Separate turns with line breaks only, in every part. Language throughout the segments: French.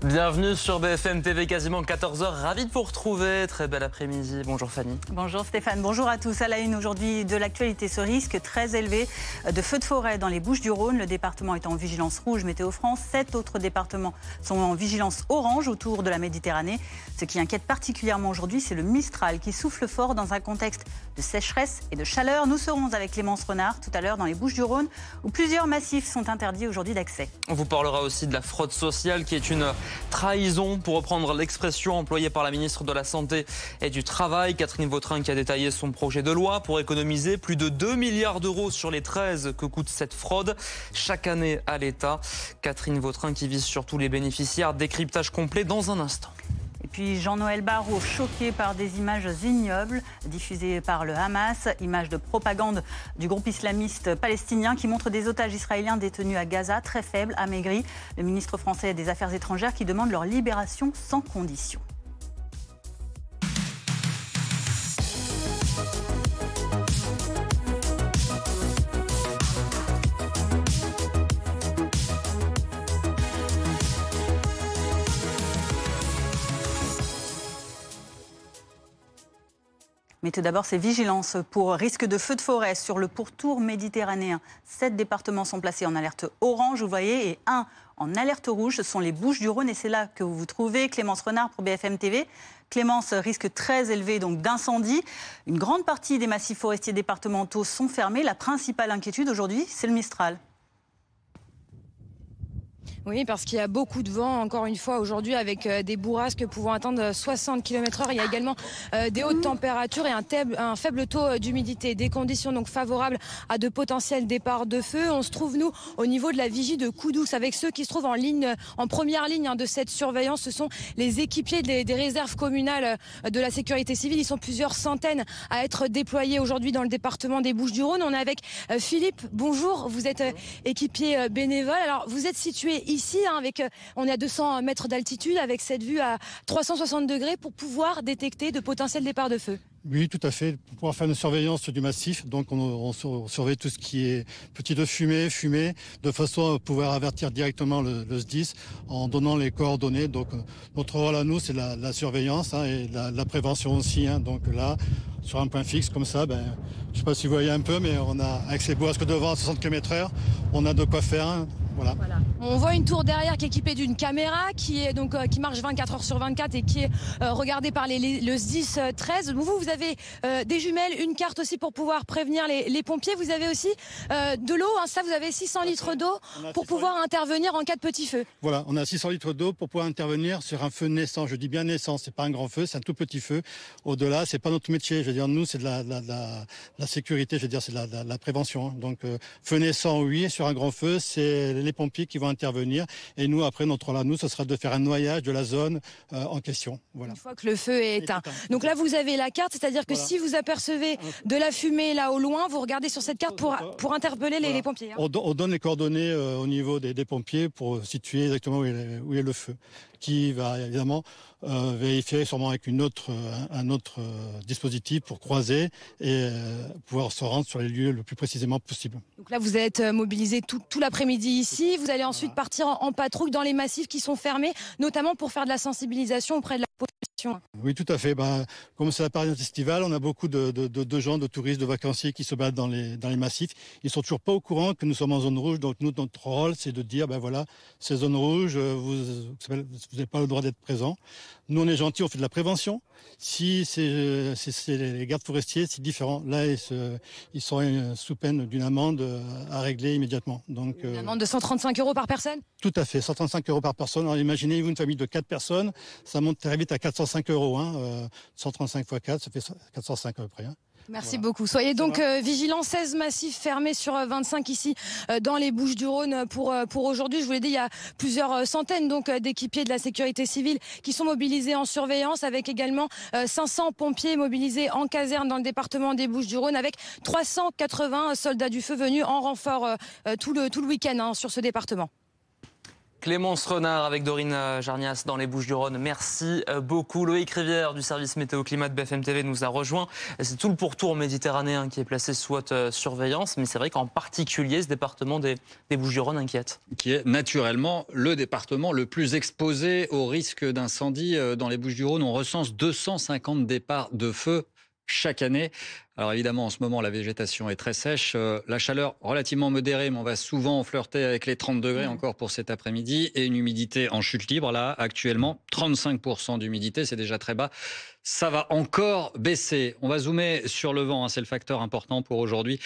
Bienvenue sur BFM TV, quasiment 14h. Ravi de vous retrouver. Très bel après-midi. Bonjour Fanny.
Bonjour Stéphane. Bonjour à tous. À la une aujourd'hui de l'actualité, ce risque très élevé de feux de forêt dans les Bouches-du-Rhône. Le département est en vigilance rouge Météo France. 7 autres départements sont en vigilance orange autour de la Méditerranée. Ce qui inquiète particulièrement aujourd'hui, c'est le Mistral qui souffle fort dans un contexte de sécheresse et de chaleur. Nous serons avec Clémence Renard tout à l'heure dans les Bouches-du-Rhône où plusieurs massifs sont interdits aujourd'hui d'accès.
On vous parlera aussi de la fraude sociale qui est une trahison, pour reprendre l'expression employée par la ministre de la Santé et du Travail, Catherine Vautrin, qui a détaillé son projet de loi pour économiser plus de 2 milliards d'euros sur les 13 que coûte cette fraude chaque année à l'État. Catherine Vautrin qui vise surtout les bénéficiaires. Décryptage complet dans un instant.
Et puis Jean-Noël Barrot, choqué par des images ignobles diffusées par le Hamas, images de propagande du groupe islamiste palestinien qui montrent des otages israéliens détenus à Gaza, très faibles, amaigris. Le ministre français des Affaires étrangères qui demande leur libération sans condition. Mais tout d'abord, c'est vigilance pour risque de feu de forêt sur le pourtour méditerranéen. 7 départements sont placés en alerte orange, vous voyez, et 1 en alerte rouge. Ce sont les Bouches-du-Rhône et c'est là que vous vous trouvez. Clémence Renard pour BFM TV. Clémence, risque très élevé donc d'incendie. Une grande partie des massifs forestiers départementaux sont fermés. La principale inquiétude aujourd'hui, c'est le Mistral.
Oui, parce qu'il y a beaucoup de vent, encore une fois, aujourd'hui, avec des bourrasques pouvant atteindre 60 km/h. Il y a également des hautes températures et un faible taux d'humidité. Des conditions donc favorables à de potentiels départs de feu. On se trouve, nous, au niveau de la vigie de Coudouce, avec ceux qui se trouvent en première ligne de cette surveillance. Ce sont les équipiers des réserves communales de la sécurité civile. Ils sont plusieurs centaines à être déployés aujourd'hui dans le département des Bouches-du-Rhône. On est avec Philippe. Bonjour, vous êtes équipier bénévole. Alors, vous êtes situé ici, on est à 200 mètres d'altitude avec cette vue à 360 degrés pour pouvoir détecter de potentiels départs de feu.
Oui, tout à fait. Pour pouvoir faire une surveillance du massif, donc on surveille tout ce qui est petit de fumée, de façon à pouvoir avertir directement le SDIS en donnant les coordonnées. Donc notre rôle à nous, c'est la surveillance et la prévention aussi. Donc là, sur un point fixe comme ça, je ne sais pas si vous voyez un peu, mais on a, avec ces bourrasques de vent à 60 km/h, on a de quoi faire. Voilà.
On voit une tour derrière qui est équipée d'une caméra qui marche 24 heures sur 24 et qui est regardée par le SDIS 13. Vous avez des jumelles, une carte aussi pour pouvoir prévenir les pompiers. Vous avez aussi de l'eau, ça vous avez 600 litres d'eau pour pouvoir intervenir en cas de petit feu.
Voilà, on a 600 litres d'eau pour pouvoir intervenir sur un feu naissant. Je dis bien naissant, c'est pas un grand feu, c'est un tout petit feu. Au-delà, c'est pas notre métier. Je veux dire, nous, c'est de la sécurité, je veux dire, c'est de la prévention. Donc, feu naissant, oui, sur un grand feu, c'est les pompiers qui vont intervenir. Et nous, après, notre rôle à nous, ce sera de faire un noyage de la zone en question. Voilà.
Une fois que le feu est éteint. Donc là, vous avez la carte, c'est-à-dire que si vous apercevez de la fumée là au loin, vous regardez sur cette carte pour interpeller les pompiers.
On donne les coordonnées au niveau des pompiers pour situer exactement où est le feu, qui va évidemment vérifier sûrement avec un autre dispositif pour croiser et pouvoir se rendre sur les lieux le plus précisément possible.
Donc là, vous êtes mobilisé tout l'après-midi ici. Vous allez ensuite partir en patrouille dans les massifs qui sont fermés, notamment pour faire de la sensibilisation auprès de la population.
Oui, tout à fait. Comme c'est la période estivale, on a beaucoup de gens, de touristes, de vacanciers qui se battent dans les massifs. Ils sont toujours pas au courant que nous sommes en zone rouge. Donc nous, notre rôle, c'est de dire, voilà, ces zones rouges, vous n'avez pas le droit d'être présent. Nous, on est gentils, on fait de la prévention. Si c'est les gardes forestiers, c'est différent. Là, ils sont sous peine d'une amende à régler immédiatement. Donc,
une amende de 135 € par personne ?
Tout à fait, 135 € par personne. Alors imaginez-vous une famille de 4 personnes, ça monte très vite à 405 €. 135 x 4, ça fait 405 à peu près.
Merci beaucoup. Soyez donc vigilants. 16 massifs fermés sur 25 ici dans les Bouches-du-Rhône pour aujourd'hui. Je vous l'ai dit, il y a plusieurs centaines d'équipiers de la sécurité civile qui sont mobilisés en surveillance, avec également 500 pompiers mobilisés en caserne dans le département des Bouches-du-Rhône, avec 380 soldats du feu venus en renfort tout le week-end sur ce département.
Clémence Renard avec Dorine Jarnias dans les Bouches-du-Rhône. Merci beaucoup. Loïc Rivière du service météo climat de BFM TV nous a rejoint. C'est tout le pourtour méditerranéen qui est placé sous haute surveillance, mais c'est vrai qu'en particulier ce département des Bouches-du-Rhône inquiète.
Qui est naturellement le département le plus exposé au risque d'incendie dans les Bouches-du-Rhône. On recense 250 départs de feu chaque année. Alors évidemment, en ce moment, la végétation est très sèche. La chaleur relativement modérée, mais on va souvent flirter avec les 30 degrés encore pour cet après-midi. Et une humidité en chute libre, là, actuellement, 35% d'humidité, c'est déjà très bas. Ça va encore baisser. On va zoomer sur le vent, hein, c'est le facteur important pour aujourd'hui.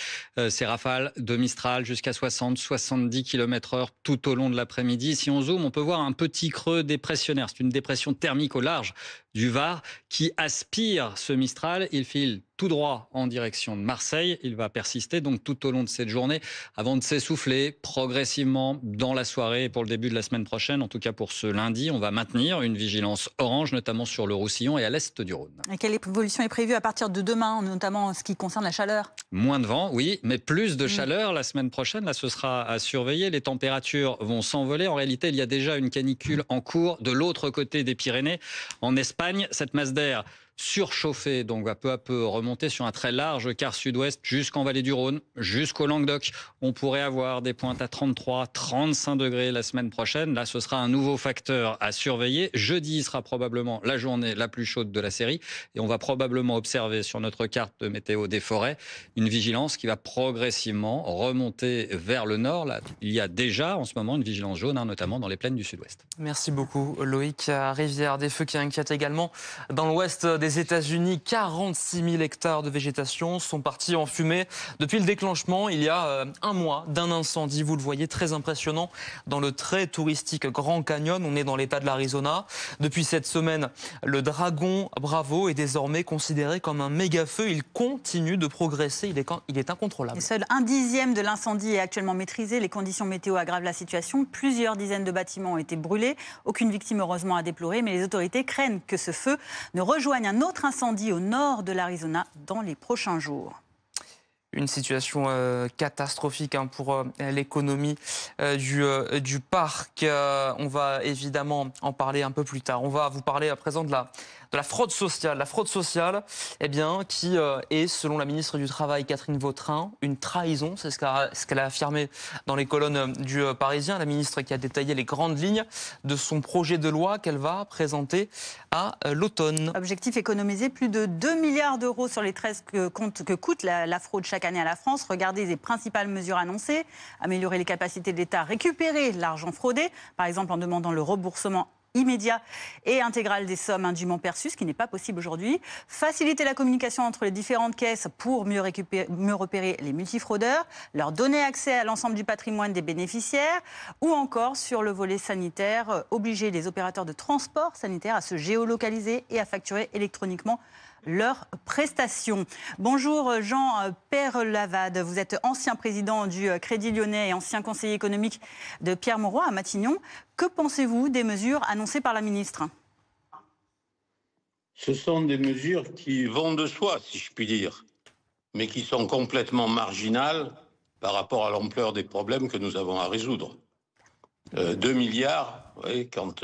Ces rafales de Mistral jusqu'à 60-70 km/h tout au long de l'après-midi. Si on zoome, on peut voir un petit creux dépressionnaire. C'est une dépression thermique au large du Var qui aspire ce Mistral. Il file tout droit en direction de Marseille. Il va persister donc tout au long de cette journée avant de s'essouffler progressivement dans la soirée et pour le début de la semaine prochaine. En tout cas pour ce lundi, on va maintenir une vigilance orange, notamment sur le Roussillon et à l'est du Rhône.
Et quelle évolution est prévue à partir de demain, notamment en ce qui concerne la chaleur?
Moins de vent, oui, mais plus de chaleur la semaine prochaine. Là, ce sera à surveiller. Les températures vont s'envoler. En réalité, il y a déjà une canicule en cours de l'autre côté des Pyrénées. En Espagne, cette masse d'air surchauffé, donc va peu à peu remonter sur un très large quart sud-ouest jusqu'en vallée du Rhône, jusqu'au Languedoc. On pourrait avoir des pointes à 33, 35 degrés la semaine prochaine. Là, ce sera un nouveau facteur à surveiller. Jeudi sera probablement la journée la plus chaude de la série et on va probablement observer sur notre carte de météo des forêts une vigilance qui va progressivement remonter vers le nord. Là, il y a déjà en ce moment une vigilance jaune, hein, notamment dans les plaines du sud-ouest.
Merci beaucoup Loïc. Rivière, des feux qui inquiètent également dans l'ouest des États-Unis. 46 000 hectares de végétation sont partis en fumée depuis le déclenchement il y a un mois d'un incendie. Vous le voyez, très impressionnant dans le très touristique Grand Canyon. On est dans l'état de l'Arizona. Depuis cette semaine, le dragon Bravo est désormais considéré comme un méga-feu. Il continue de progresser. Il est incontrôlable.
Et seul 1/10 de l'incendie est actuellement maîtrisé. Les conditions météo aggravent la situation. Plusieurs dizaines de bâtiments ont été brûlés. Aucune victime heureusement à déplorer, mais les autorités craignent que ce feu ne rejoigne un autre incendie au nord de l'Arizona dans les prochains jours.
Une situation catastrophique pour l'économie du parc. On va évidemment en parler un peu plus tard. On va vous parler à présent de la fraude sociale. La fraude sociale, qui est, selon la ministre du Travail, Catherine Vautrin, une trahison. C'est ce qu'elle a affirmé dans les colonnes du Parisien. La ministre qui a détaillé les grandes lignes de son projet de loi qu'elle va présenter à l'automne.
Objectif, économiser plus de 2 milliards d'euros sur les 13 que coûte la fraude chaque année à la France. Regardez les principales mesures annoncées. Améliorer les capacités de l'État à récupérer l'argent fraudé, par exemple en demandant le remboursement immédiat et intégral des sommes indûment perçues, ce qui n'est pas possible aujourd'hui. Faciliter la communication entre les différentes caisses pour mieux repérer les multifraudeurs, leur donner accès à l'ensemble du patrimoine des bénéficiaires, ou encore sur le volet sanitaire, obliger les opérateurs de transport sanitaire à se géolocaliser et à facturer électroniquement leurs prestations. Bonjour Jean Perlavade, vous êtes ancien président du Crédit Lyonnais et ancien conseiller économique de Pierre Mauroy à Matignon. Que pensez-vous des mesures annoncées par la ministre ?
Ce sont des mesures qui vont de soi, si je puis dire, mais qui sont complètement marginales par rapport à l'ampleur des problèmes que nous avons à résoudre. 2 milliards, oui, quand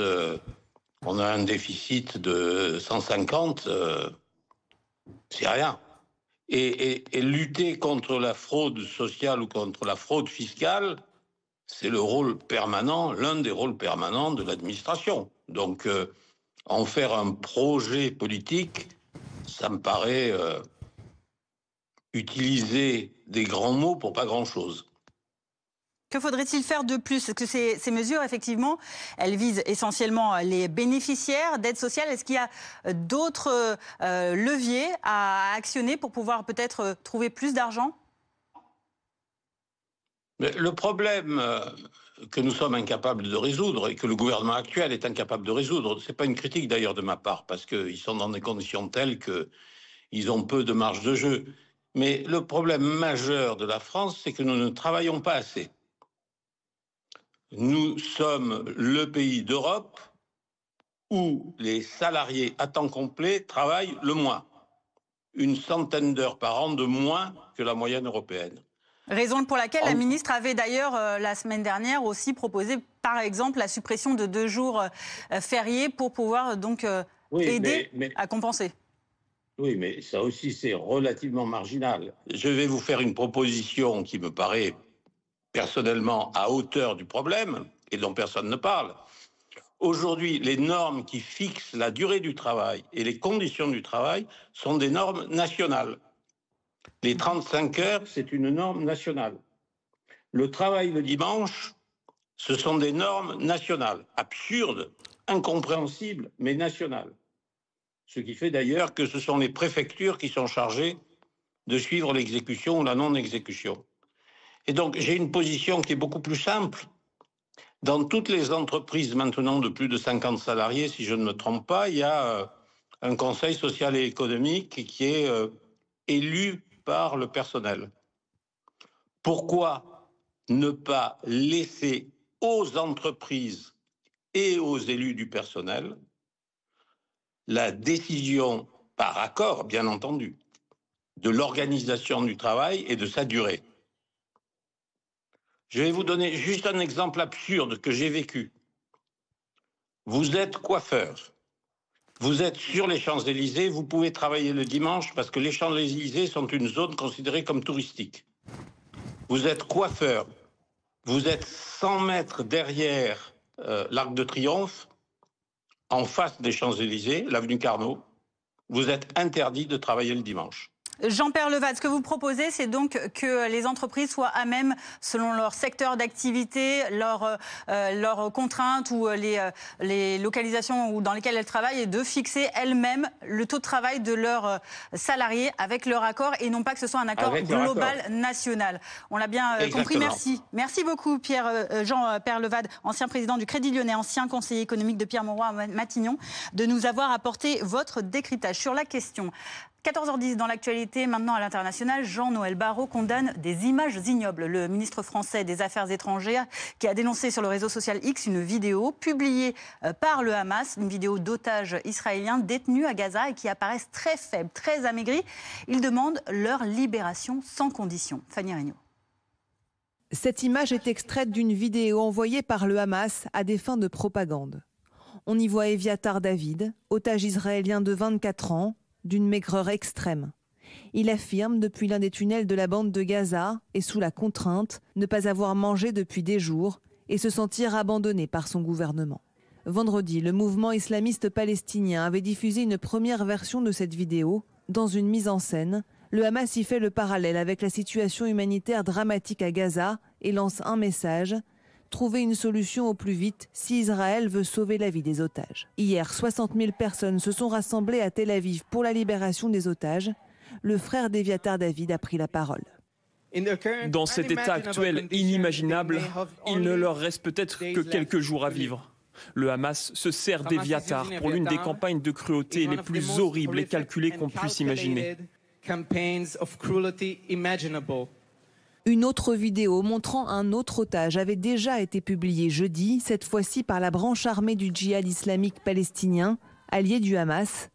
on a un déficit de 150... c'est rien. Et lutter contre la fraude sociale ou contre la fraude fiscale, c'est le rôle permanent, l'un des rôles permanents de l'administration. Donc, en faire un projet politique, ça me paraît utiliser des grands mots pour pas grand-chose.
Que faudrait-il faire de plus? Est-ce que ces mesures, effectivement, elles visent essentiellement les bénéficiaires d'aide sociale? Est-ce qu'il y a d'autres leviers à actionner pour pouvoir peut-être trouver plus d'argent?
Le problème que nous sommes incapables de résoudre et que le gouvernement actuel est incapable de résoudre, ce n'est pas une critique d'ailleurs de ma part, parce qu'ils sont dans des conditions telles qu'ils ont peu de marge de jeu. Mais le problème majeur de la France, c'est que nous ne travaillons pas assez. Nous sommes le pays d'Europe où les salariés à temps complet travaillent le moins. 100 d'heures par an de moins que la moyenne européenne.
Raison pour laquelle la ministre avait d'ailleurs la semaine dernière aussi proposé, par exemple, la suppression de 2 jours fériés pour pouvoir donc aider à compenser.
Oui, mais ça aussi, c'est relativement marginal. Je vais vous faire une proposition qui me paraît personnellement à hauteur du problème et dont personne ne parle. Aujourd'hui, les normes qui fixent la durée du travail et les conditions du travail sont des normes nationales. Les 35 heures, c'est une norme nationale. Le travail le dimanche, ce sont des normes nationales, absurdes, incompréhensibles, mais nationales. Ce qui fait d'ailleurs que ce sont les préfectures qui sont chargées de suivre l'exécution ou la non-exécution. Et donc, j'ai une position qui est beaucoup plus simple. Dans toutes les entreprises maintenant de plus de 50 salariés, si je ne me trompe pas, il y a un conseil social et économique qui est élu par le personnel. Pourquoi ne pas laisser aux entreprises et aux élus du personnel la décision, par accord bien entendu, de l'organisation du travail et de sa durée? Je vais vous donner juste un exemple absurde que j'ai vécu. Vous êtes coiffeur. Vous êtes sur les Champs-Élysées, vous pouvez travailler le dimanche parce que les Champs-Élysées sont une zone considérée comme touristique. Vous êtes coiffeur, vous êtes 100 mètres derrière l'Arc de Triomphe, en face des Champs-Élysées, l'avenue Carnot, vous êtes interdit de travailler le dimanche.
Jean Peyrelevade, ce que vous proposez, c'est donc que les entreprises soient à même, selon leur secteur d'activité, leurs contraintes ou les localisations dans lesquelles elles travaillent, et de fixer elles-mêmes le taux de travail de leurs salariés avec leur accord, et non pas que ce soit un accord global national. On l'a bien compris, merci. Merci beaucoup Jean Peyrelevade, ancien président du Crédit Lyonnais, ancien conseiller économique de Pierre Mauroy à Matignon, de nous avoir apporté votre décryptage sur la question. 14h10 dans l'actualité, maintenant à l'international, Jean-Noël Barrot condamne des images ignobles. Le ministre français des Affaires étrangères qui a dénoncé sur le réseau social X une vidéo publiée par le Hamas, une vidéo d'otages israéliens détenus à Gaza et qui apparaissent très faibles, très amaigris. Il demande leur libération sans condition. Fanny Regnault.
Cette image est extraite d'une vidéo envoyée par le Hamas à des fins de propagande. On y voit Eviatar David, otage israélien de 24 ans, d'une maigreur extrême. Il affirme, depuis l'un des tunnels de la bande de Gaza et sous la contrainte, ne pas avoir mangé depuis des jours et se sentir abandonné par son gouvernement. Vendredi, le mouvement islamiste palestinien avait diffusé une première version de cette vidéo. Dans une mise en scène, le Hamas y fait le parallèle avec la situation humanitaire dramatique à Gaza et lance un message: trouver une solution au plus vite si Israël veut sauver la vie des otages. Hier, 60 000 personnes se sont rassemblées à Tel Aviv pour la libération des otages. Le frère d'Eviatar David a pris la parole.
Dans cet état actuel inimaginable, il ne leur reste peut-être que quelques jours à vivre. Le Hamas se sert d'Eviatar pour l'une des campagnes de cruauté les plus horribles et calculées qu'on puisse imaginer.
Une autre vidéo montrant un autre otage avait déjà été publiée jeudi, cette fois-ci par la branche armée du djihad islamique palestinien, allié du Hamas.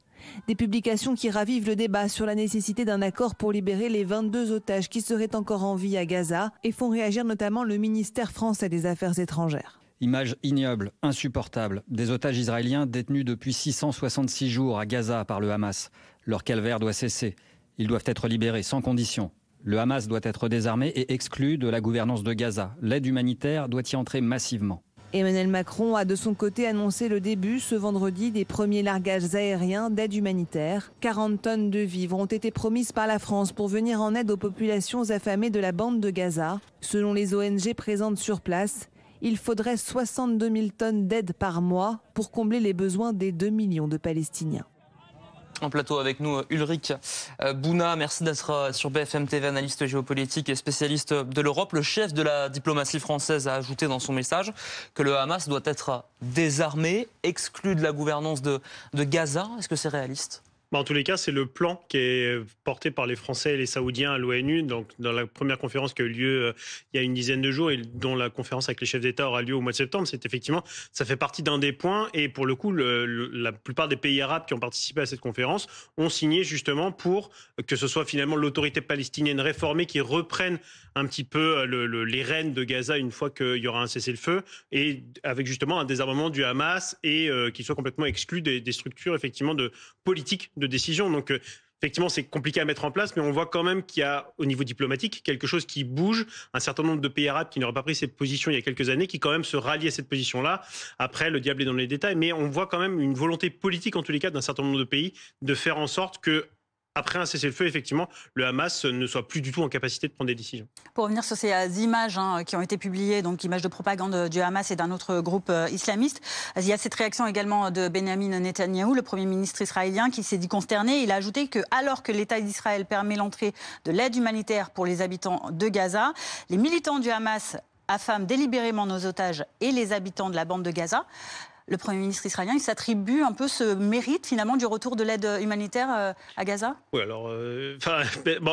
Des publications qui ravivent le débat sur la nécessité d'un accord pour libérer les 22 otages qui seraient encore en vie à Gaza et font réagir notamment le ministère français des Affaires étrangères.
Image ignoble, insupportable, des otages israéliens détenus depuis 666 jours à Gaza par le Hamas. Leur calvaire doit cesser. Ils doivent être libérés sans condition. Le Hamas doit être désarmé et exclu de la gouvernance de Gaza. L'aide humanitaire doit y entrer massivement.
Emmanuel Macron a de son côté annoncé le début ce vendredi des premiers largages aériens d'aide humanitaire. 40 tonnes de vivres ont été promises par la France pour venir en aide aux populations affamées de la bande de Gaza. Selon les ONG présentes sur place, il faudrait 62 000 tonnes d'aide par mois pour combler les besoins des 2 millions de Palestiniens.
En plateau avec nous, Ulrich Bouna, merci d'être sur BFM TV, analyste géopolitique et spécialiste de l'Europe. Le chef de la diplomatie française a ajouté dans son message que le Hamas doit être désarmé, exclu de la gouvernance de Gaza. Est-ce que c'est réaliste ?
En tous les cas, c'est le plan qui est porté par les Français et les Saoudiens à l'ONU, donc dans la première conférence qui a eu lieu il y a une dizaine de jours et dont la conférence avec les chefs d'État aura lieu au mois de septembre. C'est effectivement, ça fait partie d'un des points et pour le coup, la plupart des pays arabes qui ont participé à cette conférence ont signé justement pour que ce soit finalement l'autorité palestinienne réformée qui reprenne un petit peu les rênes de Gaza une fois qu'il y aura un cessez-le-feu et avec justement un désarmement du Hamas et qu'il soit complètement exclu des structures effectivement de politique de décision. Donc effectivement, c'est compliqué à mettre en place, mais on voit quand même qu'il y a, au niveau diplomatique, quelque chose qui bouge. Un certain nombre de pays arabes qui n'auraient pas pris cette position il y a quelques années, qui quand même se rallient à cette position-là. Après, le diable est dans les détails, mais on voit quand même une volonté politique, en tous les cas, d'un certain nombre de pays, de faire en sorte que après un cessez-le-feu, effectivement, le Hamas ne soit plus du tout en capacité de prendre des décisions.
Pour revenir sur ces images qui ont été publiées, donc images de propagande du Hamas et d'un autre groupe islamiste, il y a cette réaction également de Benjamin Netanyahou, le Premier ministre israélien, qui s'est dit consterné. Il a ajouté que, alors que l'État d'Israël permet l'entrée de l'aide humanitaire pour les habitants de Gaza, les militants du Hamas affament délibérément nos otages et les habitants de la bande de Gaza. Le Premier ministre israélien, il s'attribue un peu ce mérite finalement du retour de l'aide humanitaire à Gaza ?
Oui, alors,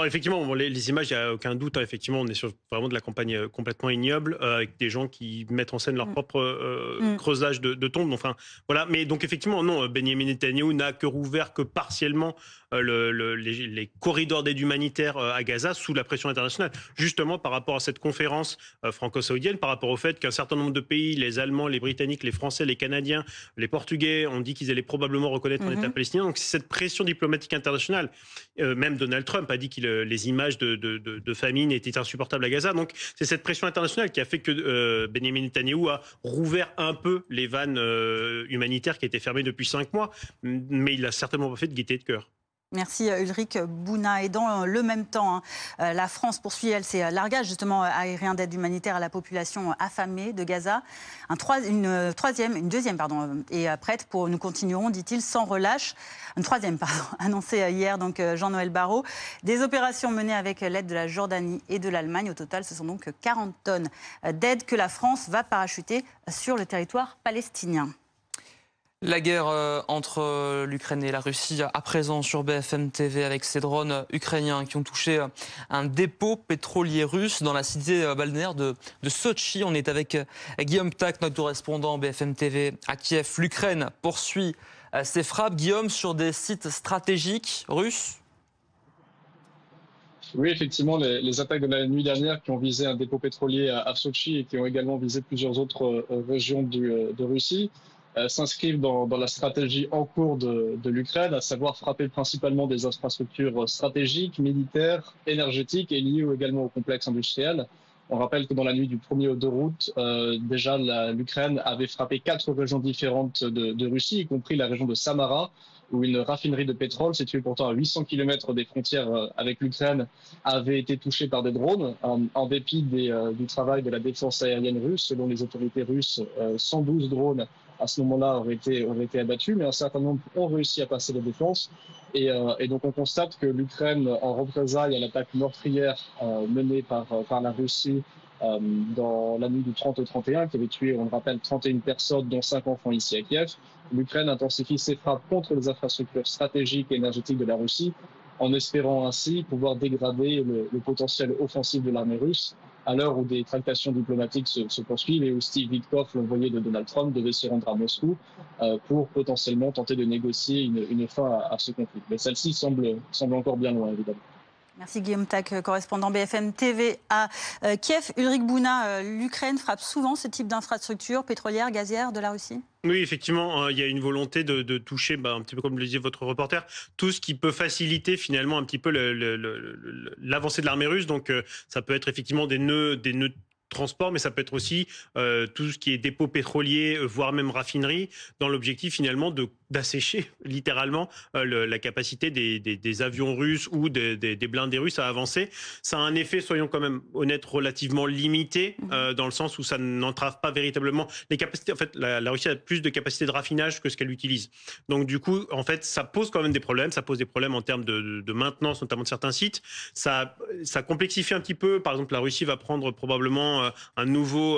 effectivement, les images, il n'y a aucun doute. Hein, effectivement, on est sur vraiment de la campagne complètement ignoble, avec des gens qui mettent en scène leur propre creusage de tombes. Enfin, voilà. Mais donc, effectivement, non, Benjamin Netanyahou n'a que rouvert que partiellement les corridors d'aide humanitaire à Gaza sous la pression internationale, justement par rapport à cette conférence franco-saoudienne, par rapport au fait qu'un certain nombre de pays, les Allemands, les Britanniques, les Français, les Canadiens, les Portugais, ont dit qu'ils allaient probablement reconnaître un État palestinien. Donc c'est cette pression diplomatique internationale. Même Donald Trump a dit que les images de famine étaient insupportables à Gaza. Donc c'est cette pression internationale qui a fait que Benjamin Netanyahou a rouvert un peu les vannes humanitaires qui étaient fermées depuis 5 mois, mais il n'a certainement pas fait de gaieté de cœur.
Merci Ulrich Bouna. Et dans le même temps, la France poursuit, elle, ses largages justement aériens d'aide humanitaire à la population affamée de Gaza. Une deuxième est prête pour, nous continuerons, dit-il, sans relâche. Une troisième, annoncée hier, donc Jean-Noël Barrot. Des opérations menées avec l'aide de la Jordanie et de l'Allemagne. Au total, ce sont donc 40 tonnes d'aide que la France va parachuter sur le territoire palestinien.
La guerre entre l'Ukraine et la Russie, à présent sur BFM TV, avec ces drones ukrainiens qui ont touché un dépôt pétrolier russe dans la cité balnéaire de Sotchi. On est avec Guillaume Tac, notre correspondant BFM TV à Kiev. L'Ukraine poursuit ses frappes, Guillaume, sur des sites stratégiques russes.
Oui, effectivement, les attaques de la nuit dernière qui ont visé un dépôt pétrolier à Sotchi et qui ont également visé plusieurs autres régions de Russie s'inscrivent dans la stratégie en cours de l'Ukraine, à savoir frapper principalement des infrastructures stratégiques, militaires, énergétiques et liées également au complexe industriel. On rappelle que dans la nuit du 1er au 2 août, déjà l'Ukraine avait frappé 4 régions différentes de Russie, y compris la région de Samara, où une raffinerie de pétrole, située pourtant à 800 km des frontières avec l'Ukraine, avait été touchée par des drones. En dépit du travail de la défense aérienne russe, selon les autorités russes, 112 drones à ce moment-là auraient été abattus, mais un certain nombre ont réussi à passer la défense. Et donc on constate que l'Ukraine, en représailles à l'attaque meurtrière menée par la Russie dans la nuit du 30 au 31, qui avait tué, on le rappelle, 31 personnes, dont 5 enfants ici à Kiev, l'Ukraine intensifie ses frappes contre les infrastructures stratégiques et énergétiques de la Russie, en espérant ainsi pouvoir dégrader le potentiel offensif de l'armée russe, à l'heure où des tractations diplomatiques se poursuivent et où Steve Witkoff, l'envoyé de Donald Trump, devait se rendre à Moscou pour potentiellement tenter de négocier une fin à ce conflit. Mais celle-ci semble encore bien loin, évidemment.
Merci Guillaume Tac, correspondant BFM TV à Kiev. Ulrich Bouna, l'Ukraine frappe souvent ce type d'infrastructures pétrolières, gazières de la Russie ?
Oui, effectivement, il y a une volonté de toucher, un petit peu comme le disait votre reporter, tout ce qui peut faciliter finalement un petit peu l'avancée de l'armée russe. Donc ça peut être effectivement des nœuds de transport, mais ça peut être aussi tout ce qui est dépôt pétrolier, voire même raffinerie, dans l'objectif finalement d'assécher littéralement la capacité des avions russes ou des blindés russes à avancer. Ça a un effet, soyons quand même honnêtes, relativement limité, dans le sens où ça n'entrave pas véritablement les capacités. En fait, la Russie a plus de capacité de raffinage que ce qu'elle utilise. Donc du coup, en fait, ça pose quand même des problèmes. Ça pose des problèmes en termes de maintenance, notamment de certains sites. Ça complexifie un petit peu. Par exemple, la Russie va prendre probablement un nouvel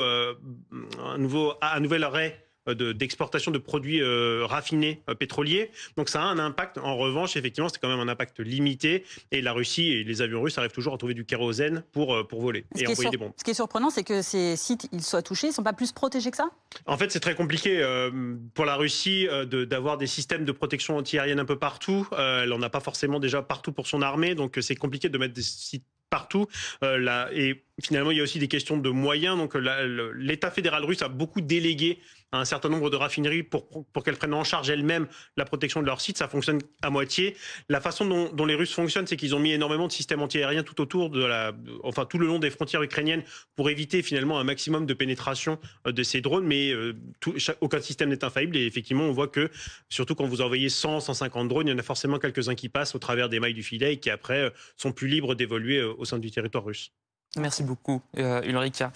arrêt d'exportation de produits raffinés pétroliers. Donc ça a un impact. En revanche, effectivement, c'est quand même un impact limité. Et la Russie et les avions russes arrivent toujours à trouver du kérosène pour voler et envoyer des bombes.
Ce qui est surprenant, c'est que ces sites ils soient touchés. Ils ne sont pas plus protégés que ça?
En fait, c'est très compliqué pour la Russie d'avoir des systèmes de protection antiaérienne un peu partout. Elle n'en a pas forcément déjà partout pour son armée. Donc c'est compliqué de mettre des sites partout. Et finalement, il y a aussi des questions de moyens. Donc l'État fédéral russe a beaucoup délégué à un certain nombre de raffineries pour qu'elles prennent en charge elles-mêmes la protection de leur site. Ça fonctionne à moitié. La façon dont les Russes fonctionnent, c'est qu'ils ont mis énormément de systèmes antiaériens tout autour tout le long des frontières ukrainiennes pour éviter finalement un maximum de pénétration de ces drones. Mais aucun système n'est infaillible. Et effectivement, on voit que, surtout quand vous envoyez 100, 150 drones, il y en a forcément quelques-uns qui passent au travers des mailles du filet et qui après sont plus libres d'évoluer au sein du territoire russe.
Merci beaucoup, Ulrika.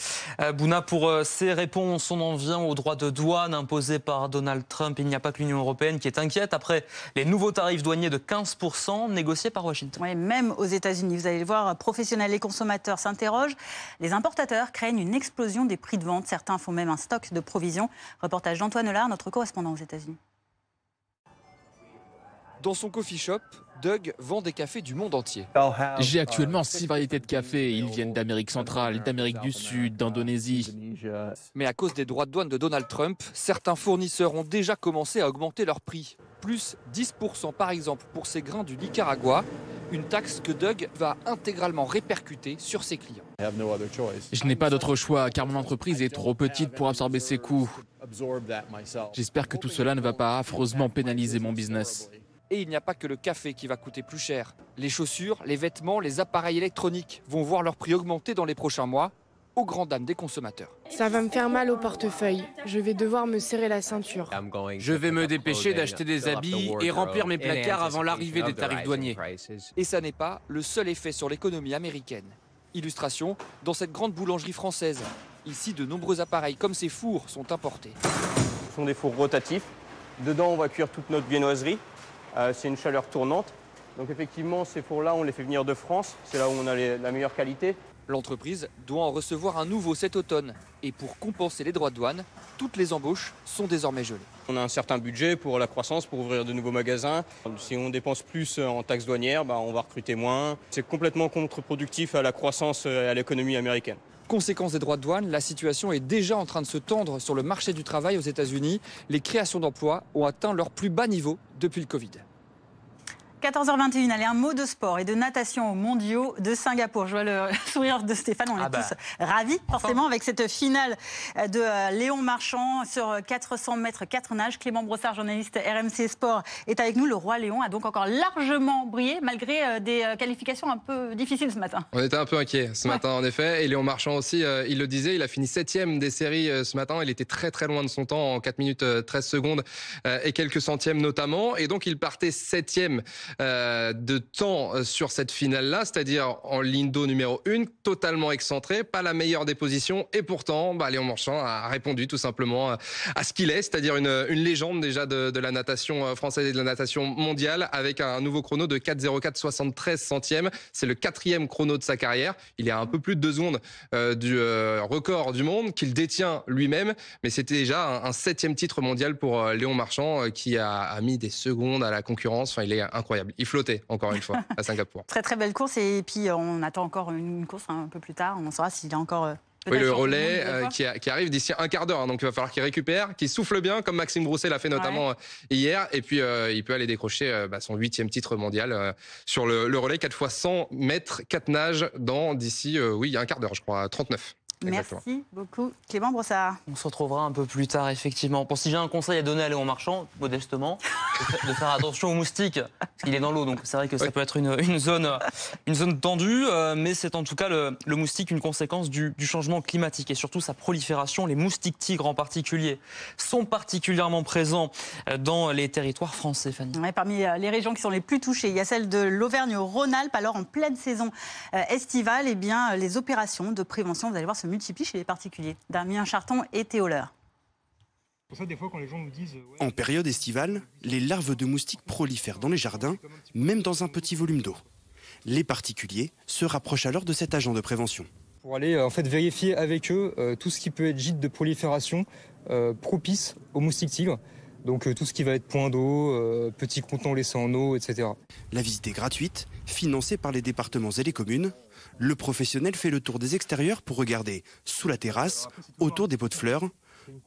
Bouna, pour ces réponses, on en vient aux droits de douane imposés par Donald Trump. Il n'y a pas que l'Union européenne qui est inquiète après les nouveaux tarifs douaniers de 15% négociés par Washington.
Oui, même aux États-Unis, vous allez le voir, professionnels et consommateurs s'interrogent. Les importateurs craignent une explosion des prix de vente. Certains font même un stock de provisions. Reportage d'Antoine Hollard, notre correspondant aux États-Unis.
Dans son coffee shop, Doug vend des cafés du monde entier.
J'ai actuellement 6 variétés de café. Ils viennent d'Amérique centrale, d'Amérique du Sud, d'Indonésie.
Mais à cause des droits de douane de Donald Trump, certains fournisseurs ont déjà commencé à augmenter leurs prix. Plus 10% par exemple pour ces grains du Nicaragua, une taxe que Doug va intégralement répercuter sur ses clients.
Je n'ai pas d'autre choix car mon entreprise est trop petite pour absorber ces coûts. J'espère que tout cela ne va pas affreusement pénaliser mon business.
Et il n'y a pas que le café qui va coûter plus cher. Les chaussures, les vêtements, les appareils électroniques vont voir leur prix augmenter dans les prochains mois, aux grandes dames des consommateurs.
Ça va me faire mal au portefeuille. Je vais devoir me serrer la ceinture.
Je vais me dépêcher d'acheter des habits et remplir mes placards avant l'arrivée des tarifs douaniers.
Et ça n'est pas le seul effet sur l'économie américaine. Illustration, dans cette grande boulangerie française. Ici, de nombreux appareils comme ces fours sont importés.
Ce sont des fours rotatifs. Dedans, on va cuire toute notre viennoiserie. C'est une chaleur tournante. Donc effectivement, ces fours-là, on les fait venir de France. C'est là où on a la meilleure qualité.
L'entreprise doit en recevoir un nouveau cet automne. Et pour compenser les droits de douane, toutes les embauches sont désormais gelées.
On a un certain budget pour la croissance, pour ouvrir de nouveaux magasins. Si on dépense plus en taxes douanières, on va recruter moins. C'est complètement contre-productif à la croissance et à l'économie américaine.
Conséquence des droits de douane, la situation est déjà en train de se tendre sur le marché du travail aux États-Unis. Les créations d'emplois ont atteint leur plus bas niveau depuis le Covid.
14h21, allez, un mot de sport et de natation aux mondiaux de Singapour. Je vois le sourire de Stéphane, on est tous ravis, forcément, avec cette finale de Léon Marchand sur 400 mètres 4 nages. Clément Brossard, journaliste RMC Sport, est avec nous. Le roi Léon a donc encore largement brillé, malgré des qualifications un peu difficiles ce matin.
On était un peu inquiets ce matin, en effet. Et Léon Marchand aussi, il le disait, il a fini 7e des séries ce matin. Il était très très loin de son temps, en 4 minutes 13 secondes et quelques centièmes notamment. Et donc il partait 7e de temps sur cette finale-là, c'est-à-dire en ligne d'eau numéro 1, totalement excentré, pas la meilleure des positions, et pourtant, Léon Marchand a répondu tout simplement à ce qu'il est, c'est-à-dire une légende déjà de la natation française et de la natation mondiale, avec un nouveau chrono de 4,0473 centièmes. C'est le 4e chrono de sa carrière. Il est à un peu plus de 2 secondes du record du monde qu'il détient lui-même, mais c'était déjà un 7e titre mondial pour Léon Marchand qui a mis des secondes à la concurrence. Enfin, il est incroyable. Il flottait, encore une fois, à Singapour.
Très très belle course, et puis on attend encore une course un peu plus tard. On saura s'il est encore...
Oui, le relais qui arrive d'ici un quart d'heure, donc il va falloir qu'il récupère, qu'il souffle bien, comme Maxime Brousset l'a fait notamment hier, et puis il peut aller décrocher son 8e titre mondial sur le relais 4 x 100 mètres, 4 nages d'ici un quart d'heure, je crois, 39.
Exactement. Merci beaucoup, Clément Brossard.
On se retrouvera un peu plus tard, effectivement. Bon, si j'ai un conseil à donner à Léon Marchand, modestement, de faire attention aux moustiques, parce qu'il est dans l'eau, donc c'est vrai que ça peut être une zone tendue, mais c'est en tout cas le moustique une conséquence du changement climatique et surtout sa prolifération. Les moustiques tigres en particulier sont particulièrement présents dans les territoires français, Fanny.
Ouais, parmi les régions qui sont les plus touchées, il y a celle de l'Auvergne-Rhône-Alpes. Alors en pleine saison estivale, les opérations de prévention, vous allez voir, se multiplient chez les particuliers. Damien Charton et Théo Leur.
En période estivale, les larves de moustiques prolifèrent dans les jardins, même dans un petit volume d'eau. Les particuliers se rapprochent alors de cet agent de prévention.
Pour aller vérifier avec eux tout ce qui peut être gîte de prolifération, propice aux moustiques tigres. Donc tout ce qui va être point d'eau, petits croutons laissés en eau, etc.
La visite est gratuite, financée par les départements et les communes. Le professionnel fait le tour des extérieurs pour regarder sous la terrasse, autour des pots de fleurs.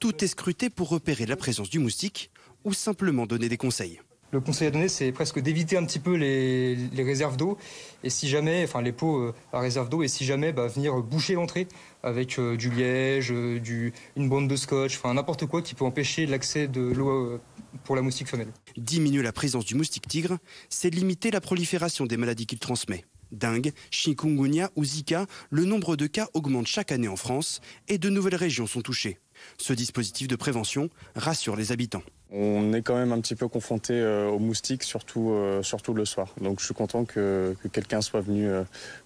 Tout est scruté pour repérer la présence du moustique ou simplement donner des conseils.
Le conseil à donner, c'est presque d'éviter un petit peu les réserves d'eau et si jamais, enfin les pots à réserve d'eau, et si jamais, venir boucher l'entrée avec du liège, une bande de scotch, enfin n'importe quoi qui peut empêcher l'accès de l'eau pour la moustique femelle.
Diminuer la présence du moustique tigre, c'est limiter la prolifération des maladies qu'il transmet. Dengue, chikungunya ou Zika, le nombre de cas augmente chaque année en France et de nouvelles régions sont touchées. Ce dispositif de prévention rassure les habitants.
On est quand même un petit peu confronté aux moustiques, surtout le soir. Donc je suis content que quelqu'un soit venu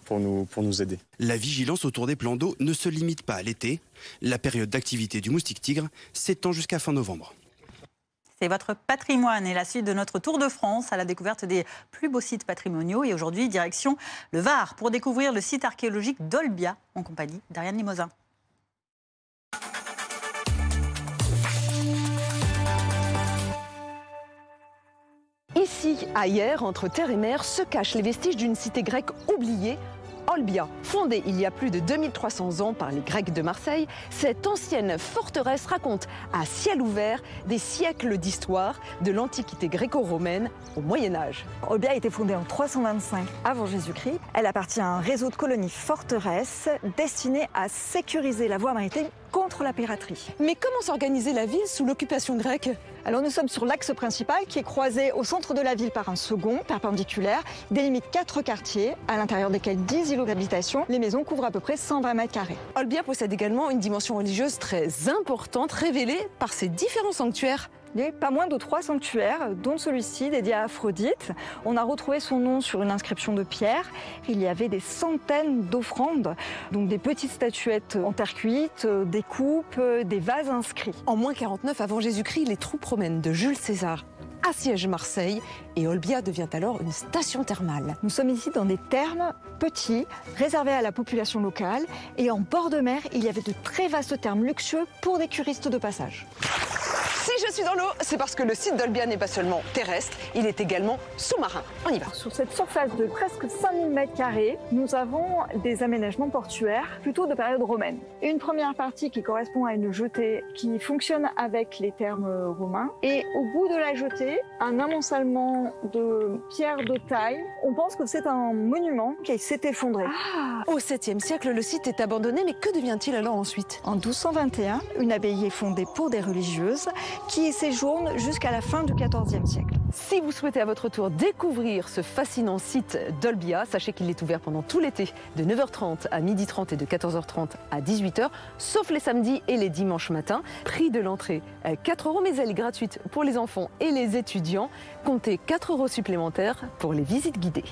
pour nous aider.
La vigilance autour des plans d'eau ne se limite pas à l'été. La période d'activité du moustique tigre s'étend jusqu'à fin novembre.
C'est votre patrimoine et la suite de notre tour de France à la découverte des plus beaux sites patrimoniaux. Et aujourd'hui, direction le Var pour découvrir le site archéologique d'Olbia en compagnie d'Ariane Limousin.
Ici, à Hyères, entre terre et mer, se cachent les vestiges d'une cité grecque oubliée, Olbia. Fondée il y a plus de 2300 ans par les Grecs de Marseille, cette ancienne forteresse raconte à ciel ouvert des siècles d'histoire de l'Antiquité gréco-romaine au Moyen-Âge.
Olbia a été fondée en 325 avant Jésus-Christ. Elle appartient à un réseau de colonies forteresses destinées à sécuriser la voie maritime contre la piraterie.
Mais comment s'organisait la ville sous l'occupation grecque ?
Alors nous sommes sur l'axe principal qui est croisé au centre de la ville par un second perpendiculaire, délimite 4 quartiers, à l'intérieur desquels 10 îlots d'habitation. Les maisons couvrent à peu près 120 mètres carrés.
Olbia possède également une dimension religieuse très importante, révélée par ses différents sanctuaires.
Il y a pas moins de 3 sanctuaires, dont celui-ci dédié à Aphrodite. On a retrouvé son nom sur une inscription de pierre. Il y avait des centaines d'offrandes, donc des petites statuettes en terre cuite, des coupes, des vases inscrits.
En moins 49 avant Jésus-Christ, les troupes romaines de Jules César assiègent Marseille et Olbia devient alors une station thermale.
Nous sommes ici dans des thermes petits, réservés à la population locale. Et en bord de mer, il y avait de très vastes thermes luxueux pour des curistes de passage.
Si je suis dans l'eau, c'est parce que le site d'Olbia n'est pas seulement terrestre, il est également sous-marin. On y va.
Sur cette surface de presque 5000 m², nous avons des aménagements portuaires plutôt de période romaine. Une première partie qui correspond à une jetée qui fonctionne avec les thermes romains. Et au bout de la jetée, un amoncellement de pierres de taille. On pense que c'est un monument qui s'est effondré.
Au 7e siècle, le site est abandonné, mais que devient-il alors ensuite ?
En 1221, une abbaye est fondée pour des religieuses qui y séjournent jusqu'à la fin du XIVe siècle.
Si vous souhaitez à votre tour découvrir ce fascinant site d'Olbia, sachez qu'il est ouvert pendant tout l'été, de 9h30 à 12h30 et de 14h30 à 18h, sauf les samedis et les dimanches matins. Prix de l'entrée 4 €, mais elle est gratuite pour les enfants et les étudiants. Comptez 4 € supplémentaires pour les visites guidées.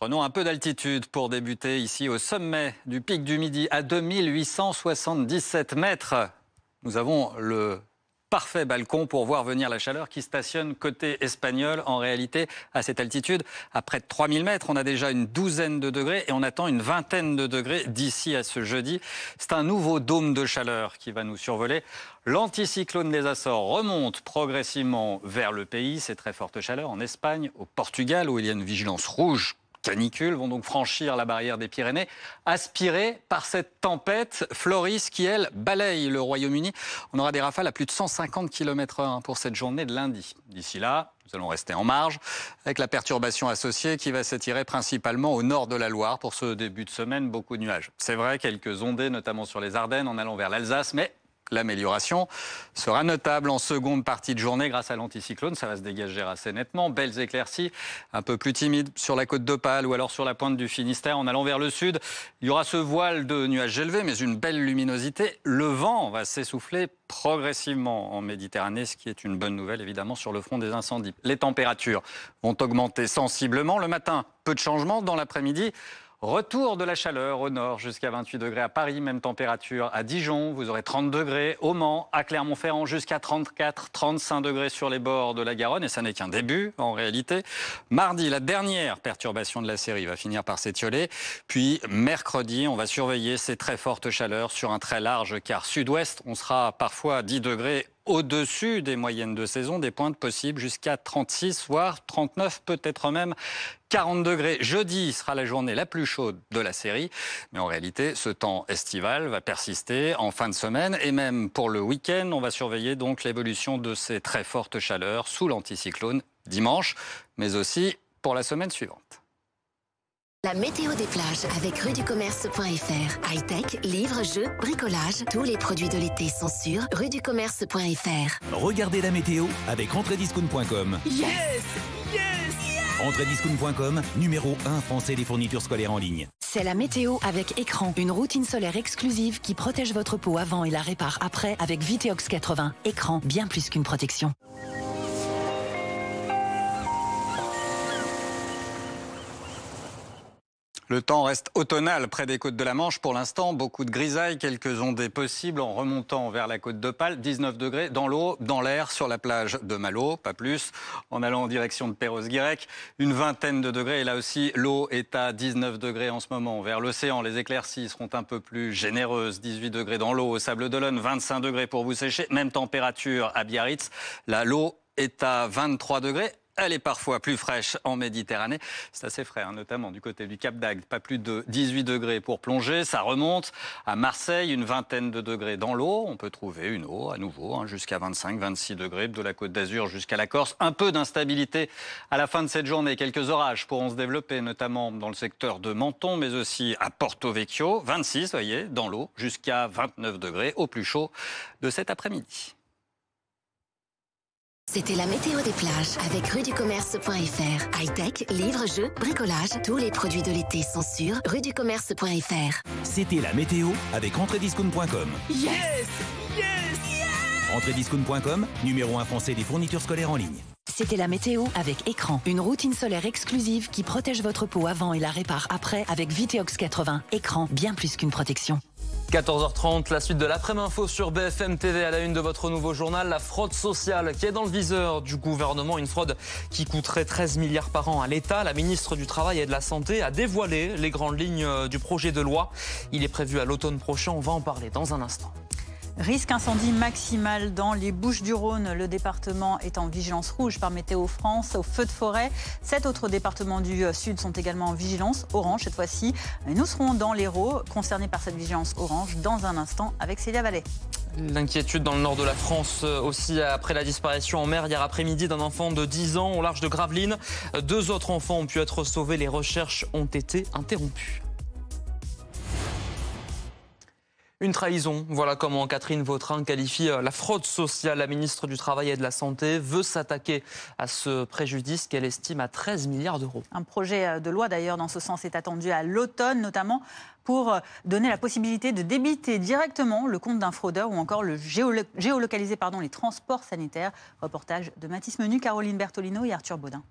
Prenons un peu d'altitude pour débuter ici au sommet du pic du Midi à 2877 mètres. Nous avons le parfait balcon pour voir venir la chaleur qui stationne côté espagnol. En réalité, à cette altitude, à près de 3000 mètres, on a déjà une douzaine de degrés et on attend une vingtaine de degrés d'ici à ce jeudi. C'est un nouveau dôme de chaleur qui va nous survoler. L'anticyclone des Açores remonte progressivement vers le pays. Ces très fortes chaleurs en Espagne, au Portugal, où il y a une vigilance rouge canicules vont donc franchir la barrière des Pyrénées, aspirées par cette tempête Floris qui, elle, balaye le Royaume-Uni. On aura des rafales à plus de 150 km/h pour cette journée de lundi. D'ici là, nous allons rester en marge avec la perturbation associée qui va s'attirer principalement au nord de la Loire. Pour ce début de semaine, beaucoup de nuages. C'est vrai, quelques ondées, notamment sur les Ardennes en allant vers l'Alsace, mais l'amélioration sera notable en seconde partie de journée grâce à l'anticyclone. Ça va se dégager assez nettement. Belles éclaircies, un peu plus timides sur la côte d'Opale ou alors sur la pointe du Finistère. En allant vers le sud, il y aura ce voile de nuages élevés, mais une belle luminosité. Le vent va s'essouffler progressivement en Méditerranée, ce qui est une bonne nouvelle évidemment sur le front des incendies. Les températures vont augmenter sensiblement. Le matin, peu de changements. Dans l'après-midi, Retour de la chaleur au nord, jusqu'à 28 degrés à Paris, même température à Dijon. Vous aurez 30 degrés au Mans, à Clermont-Ferrand, jusqu'à 34, 35 degrés sur les bords de la Garonne. Et ça n'est qu'un début, en réalité. Mardi, la dernière perturbation de la série va finir par s'étioler. Puis, mercredi, on va surveiller ces très fortes chaleurs sur un très large quart sud-ouest. On sera parfois à 10 degrés au-dessus des moyennes de saison, des pointes possibles jusqu'à 36, voire 39, peut-être même 40 degrés. Jeudi sera la journée la plus chaude de la série. Mais en réalité, ce temps estival va persister en fin de semaine. Et même pour le week-end, on va surveiller donc l'évolution de ces très fortes chaleurs sous l'anticyclone dimanche, mais aussi pour la semaine suivante.
La météo des plages avec ruducommerce.fr. High-tech, livres, jeux, bricolage. Tous les produits de l'été sont sur ruducommerce.fr.
Regardez la météo avec entrediscount.com.
Yes!
Entrediscount.com, numéro 1 français des fournitures scolaires en ligne.
C'est la météo avec Écran, une routine solaire exclusive qui protège votre peau avant et la répare après avec Viteox 80. Écran, bien plus qu'une protection.
Le temps reste automnal près des côtes de la Manche. Pour l'instant, beaucoup de grisailles, quelques ondées possibles en remontant vers la côte d'Opale. 19 degrés dans l'eau, dans l'air, sur la plage de Malo, pas plus. En allant en direction de Perros-Guirec, une vingtaine de degrés. Et là aussi, l'eau est à 19 degrés en ce moment. Vers l'océan, les éclaircies seront un peu plus généreuses. 18 degrés dans l'eau, au Sable d'Olonne, 25 degrés pour vous sécher. Même température à Biarritz. Là, l'eau est à 23 degrés. Elle est parfois plus fraîche en Méditerranée. C'est assez frais, notamment du côté du Cap d'Agde. Pas plus de 18 degrés pour plonger. Ça remonte à Marseille, une vingtaine de degrés dans l'eau. On peut trouver une eau à nouveau jusqu'à 25, 26 degrés de la Côte d'Azur jusqu'à la Corse. Un peu d'instabilité à la fin de cette journée. Quelques orages pourront se développer, notamment dans le secteur de Menton, mais aussi à Porto Vecchio. 26, voyez, dans l'eau, jusqu'à 29 degrés au plus chaud de cet après-midi.
C'était la météo des plages avec ruducommerce.fr. High-tech, livres, jeux, bricolage. Tous les produits de l'été sont sur ruducommerce.fr.
C'était la météo avec entrediscount.com.
Yes!
Entrediscount.com, numéro 1 français des fournitures scolaires en ligne.
C'était la météo avec Écran, une routine solaire exclusive qui protège votre peau avant et la répare après avec Viteox 80. Écran, bien plus qu'une protection.
14h30, la suite de l'après-midi info sur BFM TV à la une de votre nouveau journal. La fraude sociale qui est dans le viseur du gouvernement. Une fraude qui coûterait 13 milliards par an à l'État. La ministre du Travail et de la Santé a dévoilé les grandes lignes du projet de loi. Il est prévu à l'automne prochain. On va en parler dans un instant.
Risque incendie maximal dans les Bouches-du-Rhône. Le département est en vigilance rouge par Météo France au feu de forêt. 7 autres départements du sud sont également en vigilance orange cette fois-ci. Nous serons dans l'Hérault, concernés par cette vigilance orange, dans un instant avec Célia Vallée.
L'inquiétude dans le nord de la France aussi après la disparition en mer hier après-midi d'un enfant de 10 ans au large de Gravelines. 2 autres enfants ont pu être sauvés. Les recherches ont été interrompues. Une trahison, voilà comment Catherine Vautrin qualifie la fraude sociale. La ministre du Travail et de la Santé veut s'attaquer à ce préjudice qu'elle estime à 13 milliards d'euros.
Un projet de loi d'ailleurs dans ce sens est attendu à l'automne, notamment pour donner la possibilité de débiter directement le compte d'un fraudeur ou encore le géolocaliser les transports sanitaires. Reportage de Mathis Menu, Caroline Bertolino et Arthur Baudin.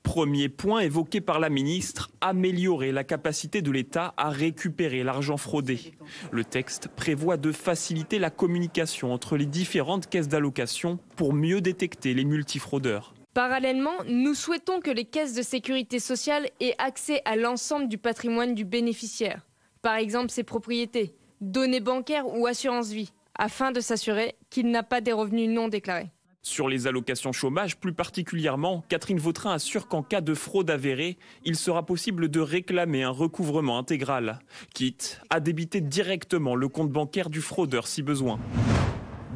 Premier point évoqué par la ministre, améliorer la capacité de l'État à récupérer l'argent fraudé. Le texte prévoit de faciliter la communication entre les différentes caisses d'allocation pour mieux détecter les multifraudeurs.
Parallèlement, nous souhaitons que les caisses de sécurité sociale aient accès à l'ensemble du patrimoine du bénéficiaire. Par exemple, ses propriétés, données bancaires ou assurance-vie, afin de s'assurer qu'il n'a pas des revenus non déclarés.
Sur les allocations chômage, plus particulièrement, Catherine Vautrin assure qu'en cas de fraude avérée, il sera possible de réclamer un recouvrement intégral, quitte à débiter directement le compte bancaire du fraudeur si besoin.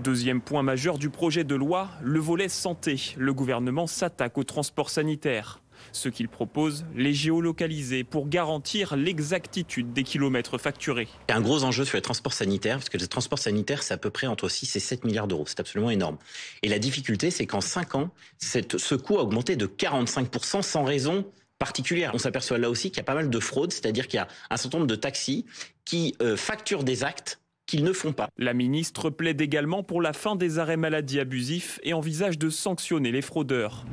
Deuxième point majeur du projet de loi, le volet santé. Le gouvernement s'attaque au transport sanitaire. Ce qu'il propose, les géolocaliser pour garantir l'exactitude des kilomètres facturés.
Un gros enjeu sur les transports sanitaires, parce que les transports sanitaires, c'est à peu près entre 6 et 7 milliards d'euros. C'est absolument énorme. Et la difficulté, c'est qu'en 5 ans, ce coût a augmenté de 45% sans raison particulière. On s'aperçoit là aussi qu'il y a pas mal de fraude, c'est-à-dire qu'il y a un certain nombre de taxis qui facturent des actes qu'ils ne font pas.
La ministre plaide également pour la fin des arrêts maladie abusifs et envisage de sanctionner les fraudeurs.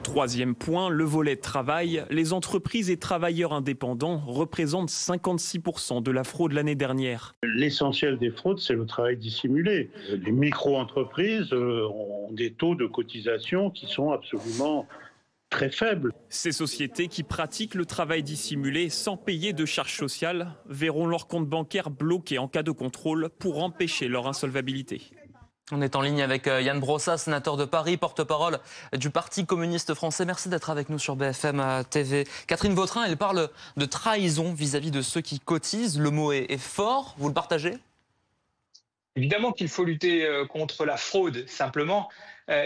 Troisième point, le volet travail. Les entreprises et travailleurs indépendants représentent 56% de la fraude l'année dernière.
L'essentiel des fraudes, c'est le travail dissimulé. Les micro-entreprises ont des taux de cotisation qui sont absolument très faibles.
Ces sociétés qui pratiquent le travail dissimulé sans payer de charges sociales verront leur compte bancaire bloqué en cas de contrôle pour empêcher leur insolvabilité.
On est en ligne avec Yann Brossat, sénateur de Paris, porte-parole du Parti communiste français. Merci d'être avec nous sur BFM TV. Catherine Vautrin, elle parle de trahison vis-à-vis de ceux qui cotisent. Le mot est fort, vous le partagez ?
Évidemment qu'il faut lutter contre la fraude. Simplement,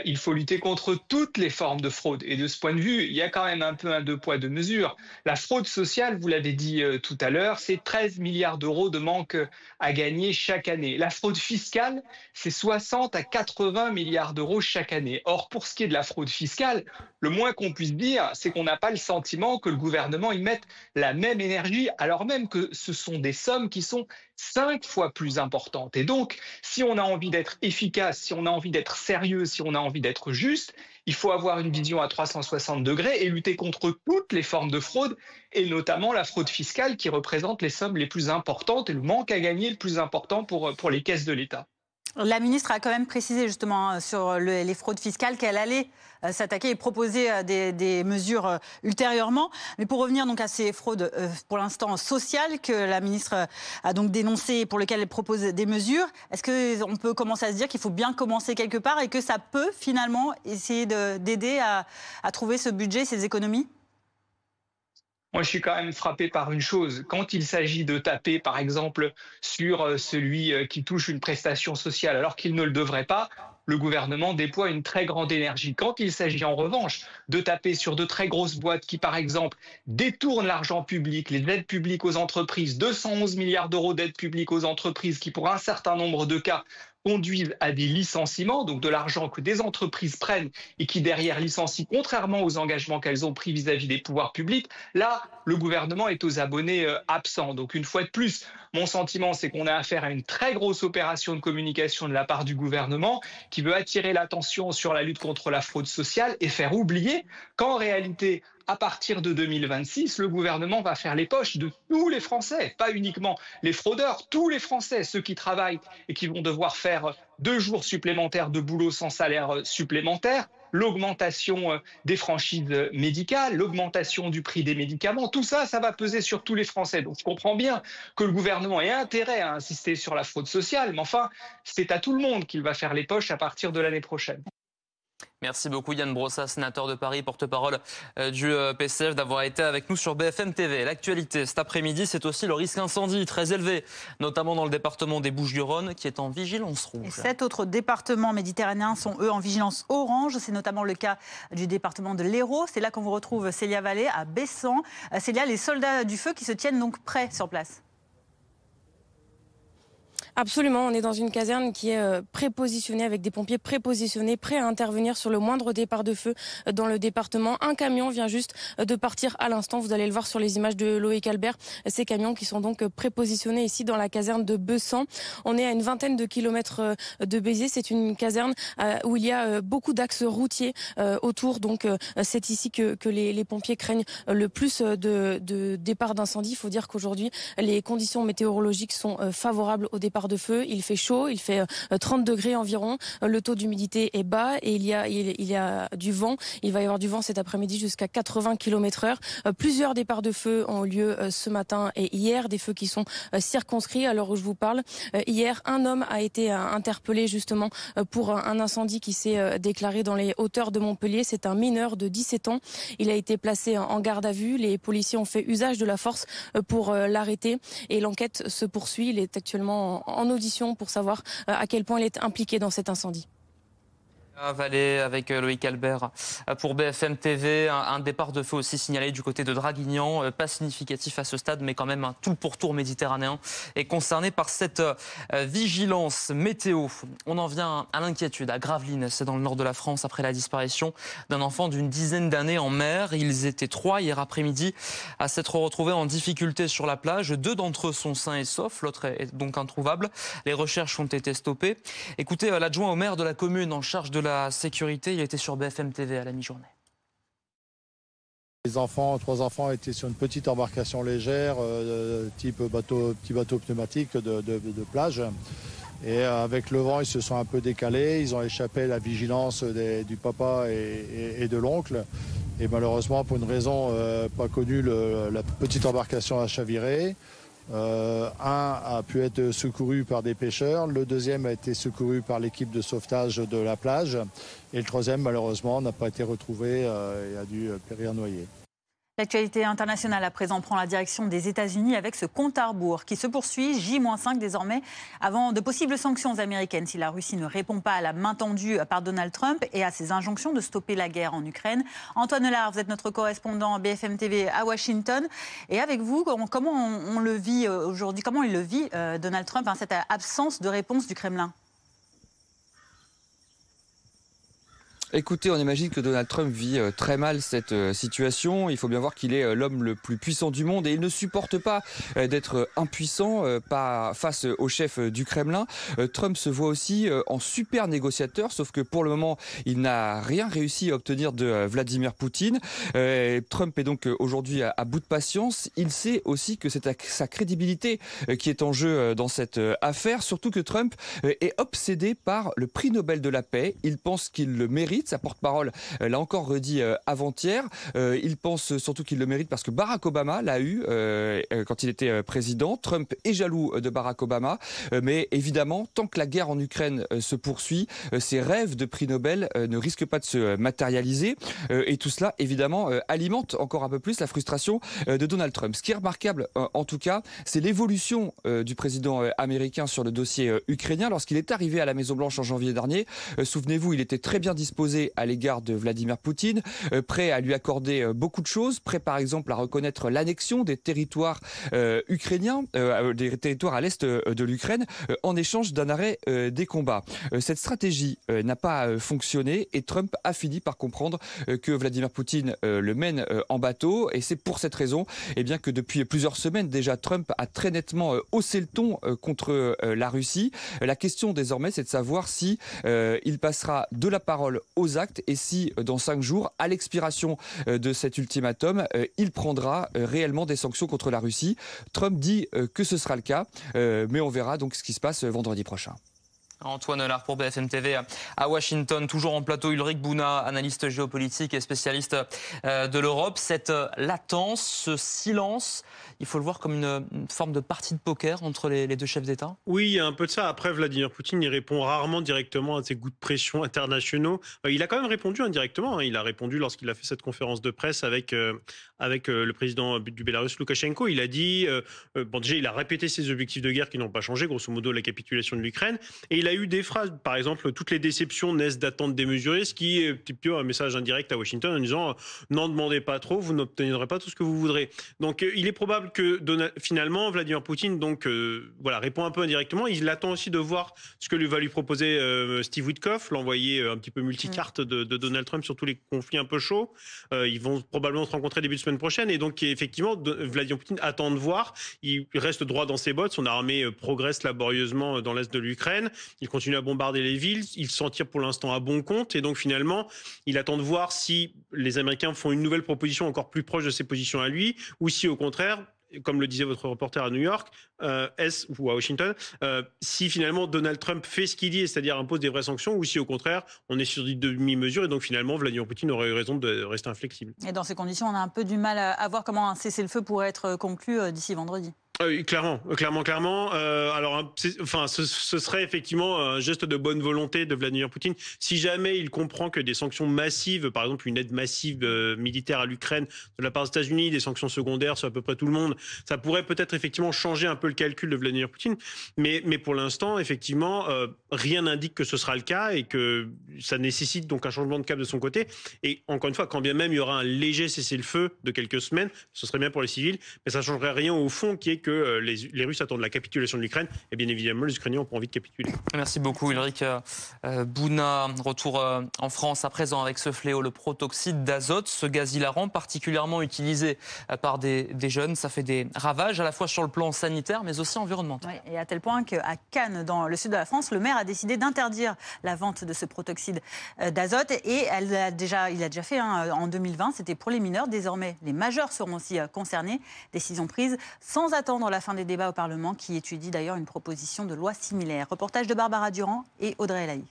il faut lutter contre toutes les formes de fraude. Et de ce point de vue, il y a quand même un peu un deux poids, deux mesures. La fraude sociale, vous l'avez dit tout à l'heure, c'est 13 milliards d'euros de manque à gagner chaque année. La fraude fiscale, c'est 60 à 80 milliards d'euros chaque année. Or, pour ce qui est de la fraude fiscale, le moins qu'on puisse dire, c'est qu'on n'a pas le sentiment que le gouvernement y mette la même énergie, alors même que ce sont des sommes qui sont 5 fois plus importantes. Et donc, si on a envie d'être efficace, si on a envie d'être sérieux, si on a envie d'être juste, il faut avoir une vision à 360 degrés et lutter contre toutes les formes de fraude, et notamment la fraude fiscale qui représente les sommes les plus importantes et le manque à gagner le plus important pour les caisses de l'État.
La ministre a quand même précisé justement sur les fraudes fiscales qu'elle allait s'attaquer et proposer des mesures ultérieurement. Mais pour revenir donc à ces fraudes pour l'instant sociales que la ministre a donc dénoncées et pour lesquelles elle propose des mesures, est-ce qu'on peut commencer à se dire qu'il faut bien commencer quelque part et que ça peut finalement essayer d'aider à trouver ce budget, ces économies ?
Moi, je suis quand même frappé par une chose. Quand il s'agit de taper, par exemple, sur celui qui touche une prestation sociale alors qu'il ne le devrait pas, le gouvernement déploie une très grande énergie. Quand il s'agit en revanche de taper sur de très grosses boîtes qui, par exemple, détournent l'argent public, les aides publiques aux entreprises, 211 milliards d'euros d'aides publiques aux entreprises qui, pour un certain nombre de cas, conduisent à des licenciements, donc de l'argent que des entreprises prennent et qui derrière licencient contrairement aux engagements qu'elles ont pris vis-à-vis des pouvoirs publics, là, le gouvernement est aux abonnés absents. Donc une fois de plus, mon sentiment, c'est qu'on a affaire à une très grosse opération de communication de la part du gouvernement qui veut attirer l'attention sur la lutte contre la fraude sociale et faire oublier qu'en réalité, à partir de 2026, le gouvernement va faire les poches de tous les Français, pas uniquement les fraudeurs, tous les Français, ceux qui travaillent et qui vont devoir faire 2 jours supplémentaires de boulot sans salaire supplémentaire, l'augmentation des franchises médicales, l'augmentation du prix des médicaments, tout ça, ça va peser sur tous les Français. Donc je comprends bien que le gouvernement ait intérêt à insister sur la fraude sociale, mais enfin, c'est à tout le monde qu'il va faire les poches à partir de l'année prochaine.
Merci beaucoup Yann Brossat, sénateur de Paris, porte-parole du PCF, d'avoir été avec nous sur BFM TV. L'actualité cet après-midi, c'est aussi le risque incendie très élevé, notamment dans le département des Bouches-du-Rhône, qui est en vigilance rouge.
Et 7 autres départements méditerranéens sont, eux, en vigilance orange. C'est notamment le cas du département de l'Hérault. C'est là qu'on vous retrouve Célia Vallée, à Bessan. Célia, les soldats du feu qui se tiennent donc prêts sur place.
Absolument, on est dans une caserne qui est prépositionnée avec des pompiers prépositionnés, prêts à intervenir sur le moindre départ de feu dans le département. Un camion vient juste de partir à l'instant, vous allez le voir sur les images de Loïc Albert. Ces camions qui sont donc prépositionnés ici dans la caserne de Bessan. On est à une vingtaine de kilomètres de Béziers, c'est une caserne où il y a beaucoup d'axes routiers autour. Donc c'est ici que les pompiers craignent le plus de départ d'incendie. Il faut dire qu'aujourd'hui, les conditions météorologiques sont favorables au départ de feu. Il fait chaud, il fait 30 degrés environ. Le taux d'humidité est bas et il y a du vent. Il va y avoir du vent cet après-midi jusqu'à 80 km/h. Plusieurs départs de feu ont eu lieu ce matin et hier, des feux qui sont circonscrits à l'heure où je vous parle. Hier, un homme a été interpellé justement pour un incendie qui s'est déclaré dans les hauteurs de Montpellier. C'est un mineur de 17 ans. Il a été placé en garde à vue. Les policiers ont fait usage de la force pour l'arrêter et l'enquête se poursuit. Il est actuellement en audition pour savoir à quel point il est impliqué dans cet incendie.
Vallée avec Loïc Albert pour BFM TV. Un départ de feu aussi signalé du côté de Draguignan, pas significatif à ce stade, mais quand même un tout le pourtour méditerranéen est concerné par cette vigilance météo. On en vient à l'inquiétude à Gravelines, c'est dans le nord de la France, après la disparition d'un enfant d'une dizaine d'années en mer. Ils étaient 3 hier après-midi à s'être retrouvés en difficulté sur la plage. 2 d'entre eux sont sains et saufs, l'autre est donc introuvable. Les recherches ont été stoppées. Écoutez l'adjoint au maire de la commune en charge de la sécurité, il était sur BFM TV à la mi-journée.
Les enfants, 3 enfants étaient sur une petite embarcation légère, type petit bateau pneumatique de plage. Et avec le vent, ils se sont un peu décalés. Ils ont échappé à la vigilance du papa et de l'oncle. Et malheureusement, pour une raison pas connue, la petite embarcation a chaviré. Un a pu être secouru par des pêcheurs. Le deuxième a été secouru par l'équipe de sauvetage de la plage. Et le troisième, malheureusement, n'a pas été retrouvé et a dû périr noyé.
L'actualité internationale à présent prend la direction des États-Unis avec ce compte à rebours qui se poursuit, J-5 désormais, avant de possibles sanctions américaines si la Russie ne répond pas à la main tendue par Donald Trump et à ses injonctions de stopper la guerre en Ukraine. Antoine Lard, vous êtes notre correspondant BFM TV à Washington. Et avec vous, comment on le vit aujourd'hui, comment il le vit Donald Trump, cette absence de réponse du Kremlin ?
Écoutez, on imagine que Donald Trump vit très mal cette situation. Il faut bien voir qu'il est l'homme le plus puissant du monde et il ne supporte pas d'être impuissant face au chef du Kremlin. Trump se voit aussi en super négociateur, sauf que pour le moment, il n'a rien réussi à obtenir de Vladimir Poutine. Trump est donc aujourd'hui à bout de patience. Il sait aussi que c'est sa crédibilité qui est en jeu dans cette affaire, surtout que Trump est obsédé par le prix Nobel de la paix. Il pense qu'il le mérite. Sa porte-parole l'a encore redit avant-hier. Il pense surtout qu'il le mérite parce que Barack Obama l'a eu quand il était président. Trump est jaloux de Barack Obama. Mais évidemment, tant que la guerre en Ukraine se poursuit, ses rêves de prix Nobel ne risquent pas de se matérialiser. Et tout cela, évidemment, alimente encore un peu plus la frustration de Donald Trump. Ce qui est remarquable, en tout cas, c'est l'évolution du président américain sur le dossier ukrainien. Lorsqu'il est arrivé à la Maison-Blanche en janvier dernier, souvenez-vous, il était très bien disposé à l'égard de Vladimir Poutine, prêt à lui accorder beaucoup de choses, prêt par exemple à reconnaître l'annexion des territoires ukrainiens, des territoires à l'est de l'Ukraine, en échange d'un arrêt des combats. Cette stratégie n'a pas fonctionné et Trump a fini par comprendre que Vladimir Poutine le mène en bateau et c'est pour cette raison bien, que depuis plusieurs semaines déjà Trump a très nettement haussé le ton contre la Russie. La question désormais c'est de savoir si il passera de la parole aux actes et si dans 5 jours, à l'expiration de cet ultimatum, il prendra réellement des sanctions contre la Russie. Trump dit que ce sera le cas, mais on verra donc ce qui se passe vendredi prochain.
Antoine Lard pour BFM TV à Washington. Toujours en plateau, Ulrich Bouna, analyste géopolitique et spécialiste de l'Europe. Cette latence, ce silence, il faut le voir comme une forme de partie de poker entre les deux chefs d'État ?
Oui, il y a un peu de ça. Après, Vladimir Poutine, il répond rarement directement à ces coups de pression internationaux. Il a quand même répondu indirectement. Il a répondu lorsqu'il a fait cette conférence de presse avec le président du Bélarus, Loukachenko. Il a dit, déjà, il a répété ses objectifs de guerre qui n'ont pas changé, grosso modo la capitulation de l'Ukraine. Et il a eu des phrases, par exemple, toutes les déceptions naissent d'attentes démesurées, ce qui est plutôt un message indirect à Washington en disant n'en demandez pas trop, vous n'obtiendrez pas tout ce que vous voudrez. Donc il est probable que finalement Vladimir Poutine répond un peu indirectement. Il attend aussi de voir ce que va lui proposer Steve Witkoff, l'envoyé un petit peu multicarte de Donald Trump sur tous les conflits un peu chauds. Ils vont probablement se rencontrer début de semaine prochaine et donc effectivement Vladimir Poutine attend de voir. Il reste droit dans ses bottes. Son armée progresse laborieusement dans l'est de l'Ukraine. Il continue à bombarder les villes, il s'en tire pour l'instant à bon compte et donc finalement il attend de voir si les Américains font une nouvelle proposition encore plus proche de ses positions à lui ou si au contraire, comme le disait votre reporter à New York ou à Washington, si finalement Donald Trump fait ce qu'il dit, c'est-à-dire impose des vraies sanctions ou si au contraire on est sur des demi-mesures et donc finalement Vladimir Poutine aurait eu raison de rester inflexible.
Et dans ces conditions, on a un peu du mal à voir comment un cessez-le-feu pourrait être conclu d'ici vendredi.
Oui, clairement. Ce serait effectivement un geste de bonne volonté de Vladimir Poutine. Si jamais il comprend que des sanctions massives, par exemple une aide massive militaire à l'Ukraine de la part des États-Unis, des sanctions secondaires sur à peu près tout le monde, ça pourrait peut-être effectivement changer un peu le calcul de Vladimir Poutine. Mais pour l'instant, effectivement, rien n'indique que ce sera le cas et que ça nécessite donc un changement de cap de son côté. Et encore une fois, quand bien même il y aura un léger cessez-le-feu de quelques semaines, ce serait bien pour les civils, mais ça ne changerait rien au fond qui est que que les Russes attendent la capitulation de l'Ukraine. Et bien évidemment, les Ukrainiens n'ont pas envie de capituler.
Merci beaucoup, Ulrich Bouna. Retour en France à présent avec ce fléau, le protoxyde d'azote, ce gaz hilarant particulièrement utilisé par des jeunes. Ça fait des ravages à la fois sur le plan sanitaire, mais aussi environnemental.
Oui, et à tel point qu'à Cannes, dans le sud de la France, le maire a décidé d'interdire la vente de ce protoxyde d'azote. Et il a déjà fait en 2020, c'était pour les mineurs. Désormais, les majeurs seront aussi concernés. Décision prise sans attendre la fin des débats au Parlement, qui étudie d'ailleurs une proposition de loi similaire. Reportage de Barbara Durand et Audrey Elahi.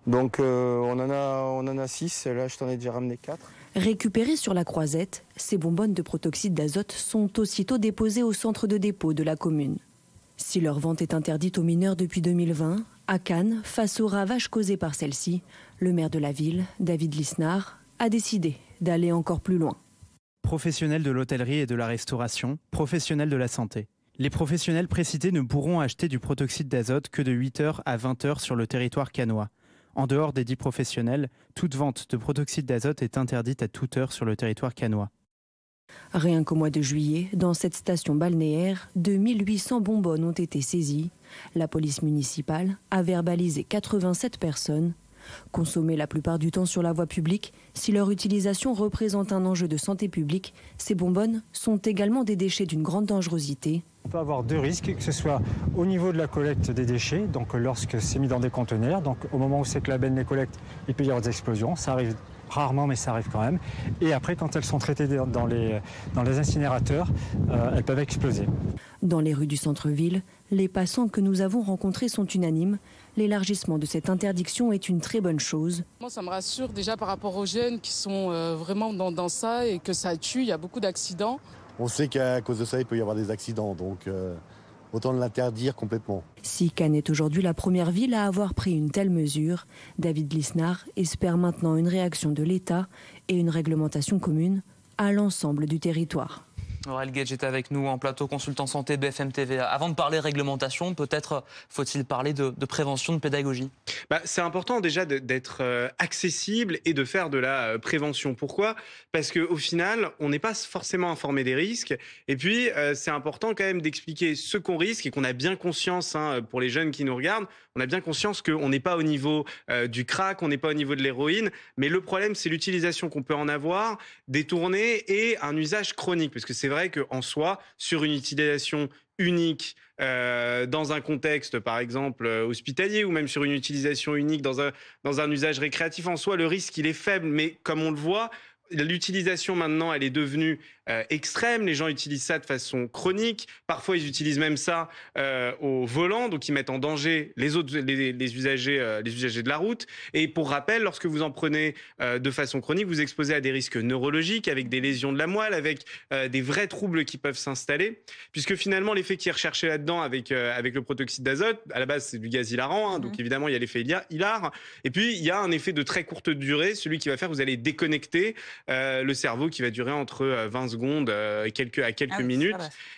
Donc on en a 6, là je t'en ai déjà ramené 4.
Récupérées sur la Croisette, ces bonbonnes de protoxyde d'azote sont aussitôt déposées au centre de dépôt de la commune. Si leur vente est interdite aux mineurs depuis 2020, à Cannes, face aux ravages causés par celle-ci, le maire de la ville, David Lisnard, a décidé d'aller encore plus loin.
Professionnels de l'hôtellerie et de la restauration, professionnels de la santé. Les professionnels précités ne pourront acheter du protoxyde d'azote que de 8h à 20h sur le territoire cannois. En dehors des 10 professionnels, toute vente de protoxyde d'azote est interdite à toute heure sur le territoire cannois.
Rien qu'au mois de juillet, dans cette station balnéaire, 2800 bonbonnes ont été saisies. La police municipale a verbalisé 87 personnes. Consommées la plupart du temps sur la voie publique, si leur utilisation représente un enjeu de santé publique, ces bonbonnes sont également des déchets d'une grande dangerosité.
On peut avoir 2 risques, que ce soit au niveau de la collecte des déchets, donc lorsque c'est mis dans des conteneurs, donc au moment où c'est que la benne les collecte, il peut y avoir des explosions, ça arrive rarement mais ça arrive quand même. Et après quand elles sont traitées dans les incinérateurs, elles peuvent exploser.
Dans les rues du centre-ville, les passants que nous avons rencontrés sont unanimes. L'élargissement de cette interdiction est une très bonne chose.
Moi, ça me rassure déjà par rapport aux jeunes qui sont vraiment dans ça et que ça tue, il y a beaucoup d'accidents.
On sait qu'à cause de ça, il peut y avoir des accidents, donc autant l'interdire complètement.
Si Cannes est aujourd'hui la première ville à avoir pris une telle mesure, David Lisnard espère maintenant une réaction de l'État et une réglementation commune à l'ensemble du territoire.
Aurel Gage était avec nous en plateau, consultant santé BFM TV. Avant de parler réglementation, peut-être faut-il parler de prévention, de pédagogie.
C'est important déjà d'être accessible et de faire de la prévention. Pourquoi ? Parce qu'au final, on n'est pas forcément informé des risques. Et puis, c'est important quand même d'expliquer ce qu'on risque et qu'on a bien conscience, pour les jeunes qui nous regardent, on a bien conscience qu'on n'est pas au niveau du crack, on n'est pas au niveau de l'héroïne. Mais le problème, c'est l'utilisation qu'on peut en avoir, détournée et un usage chronique. Parce que c'est vrai qu'en soi, sur une utilisation unique dans un contexte, par exemple, hospitalier, ou même sur une utilisation unique dans un usage récréatif, en soi, le risque, il est faible. Mais comme on le voit, l'utilisation maintenant, elle est devenue extrême. Les gens utilisent ça de façon chronique. Parfois, ils utilisent même ça au volant, donc ils mettent en danger les usagers de la route. Et pour rappel, lorsque vous en prenez de façon chronique, vous exposez à des risques neurologiques, avec des lésions de la moelle, avec des vrais troubles qui peuvent s'installer. Puisque finalement, l'effet qui est recherché là-dedans avec le protoxyde d'azote, à la base, c'est du gaz hilarant, donc évidemment, il y a l'effet hilar. Et puis, il y a un effet de très courte durée, celui qui va faire que vous allez déconnecter le cerveau, qui va durer entre 20 secondes à quelques minutes.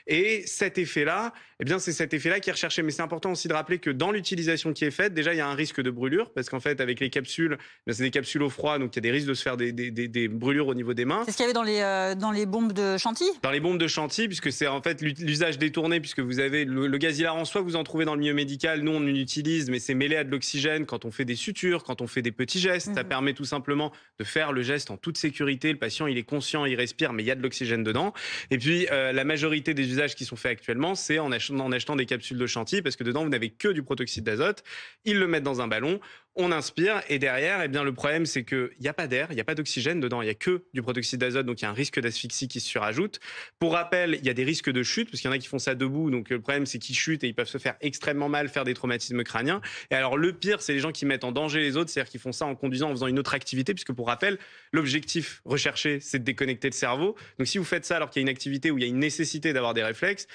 Et cet effet-là, c'est cet effet-là qui est recherché. Mais c'est important aussi de rappeler que dans l'utilisation qui est faite, déjà, il y a un risque de brûlure, parce qu'en fait, avec les capsules, c'est des capsules au froid, donc il y a des risques de se faire des brûlures au niveau des mains.
C'est ce qu'il y avait dans les bombes de Chantilly ?
Dans les bombes de Chantilly, puisque c'est en fait l'usage détourné, puisque vous avez le gaz hilarant, soit vous en trouvez dans le milieu médical, nous on l'utilise, mais c'est mêlé à de l'oxygène quand on fait des sutures, quand on fait des petits gestes. Ça permet tout simplement de faire le geste en toute sécurité. Le patient, il est conscient, il respire, mais il y a de l'oxygène dedans. Et puis, la majorité des usages qui sont faits actuellement, c'est en achetant des capsules de Chantilly, parce que dedans, vous n'avez que du protoxyde d'azote. Ils le mettent dans un ballon, on inspire, et derrière, le problème, c'est qu'il n'y a pas d'air, il n'y a pas d'oxygène dedans, il n'y a que du protoxyde d'azote, donc il y a un risque d'asphyxie qui se surajoute. Pour rappel, il y a des risques de chute, parce qu'il y en a qui font ça debout, donc le problème, c'est qu'ils chutent et ils peuvent se faire extrêmement mal, faire des traumatismes crâniens. Et alors, le pire, c'est les gens qui mettent en danger les autres, c'est-à-dire qu'ils font ça en conduisant, en faisant une autre activité, puisque pour rappel, l'objectif recherché, c'est de déconnecter le cerveau. Donc si vous faites ça alors qu'il y a une activité où il y a une nécessité d'avoir des réflexes,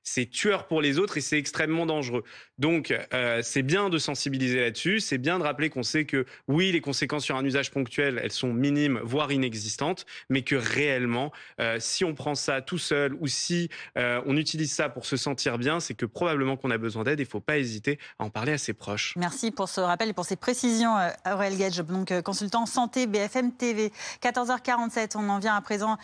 c'est tueur pour les autres et c'est extrêmement dangereux. Donc, c'est bien de sensibiliser là-dessus, c'est bien de rappeler qu'on sait que, oui, les conséquences sur un usage ponctuel, elles sont minimes, voire inexistantes, mais que réellement, si on prend ça tout seul ou si on utilise ça pour se sentir bien, c'est que probablement qu'on a besoin d'aide. Il ne faut pas hésiter à en parler à ses proches.
Merci pour ce rappel et pour ces précisions, Aurel Gage, donc consultant santé BFM TV. 14h47, on en vient à présent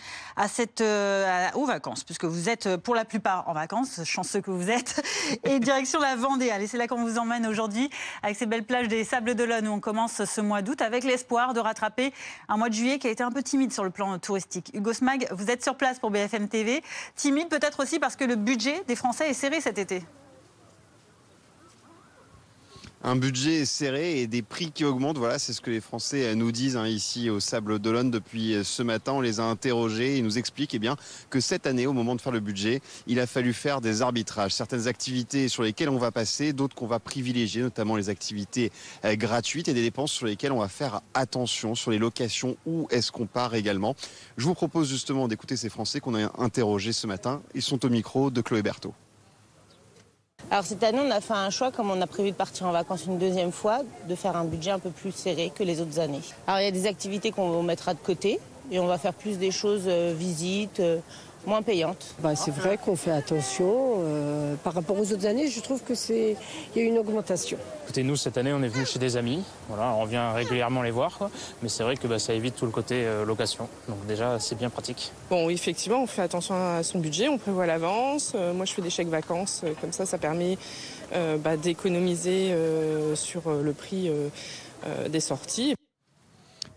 aux vacances, puisque vous êtes pour la plupart en vacances, chanceux que vous êtes, et direction la Vendée. Allez, c'est là qu'on vous emmène aujourd'hui, avec ces belles plages des Sables d'Olonne, où on commence ce mois d'août, avec l'espoir de rattraper un mois de juillet qui a été un peu timide sur le plan touristique. Hugo Smag, vous êtes sur place pour BFM TV. Timide peut-être aussi parce que le budget des Français est serré cet été.
Un budget serré et des prix qui augmentent, voilà, c'est ce que les Français nous disent ici au Sables d'Olonne depuis ce matin. On les a interrogés et ils nous expliquent que cette année, au moment de faire le budget, il a fallu faire des arbitrages. Certaines activités sur lesquelles on va passer, d'autres qu'on va privilégier, notamment les activités gratuites et des dépenses sur lesquelles on va faire attention, sur les locations, où est-ce qu'on part également. Je vous propose justement d'écouter ces Français qu'on a interrogés ce matin. Ils sont au micro de Chloé Berthaud.
Alors cette année, on a fait un choix, comme on a prévu de partir en vacances une deuxième fois, de faire un budget un peu plus serré que les autres années. Alors il y a des activités qu'on mettra de côté et on va faire plus des choses, visites, moins payantes.
C'est vrai qu'on fait attention. Par rapport aux autres années, je trouve qu'il y a une augmentation.
Écoutez, nous, cette année, on est venu chez des amis. Voilà, on vient régulièrement les voir, quoi. Mais c'est vrai que ça évite tout le côté location. Donc déjà, c'est bien pratique.
Bon, oui, effectivement, on fait attention à son budget, on prévoit à l'avance. Moi, je fais des chèques vacances. Comme ça permet d'économiser sur le prix des sorties.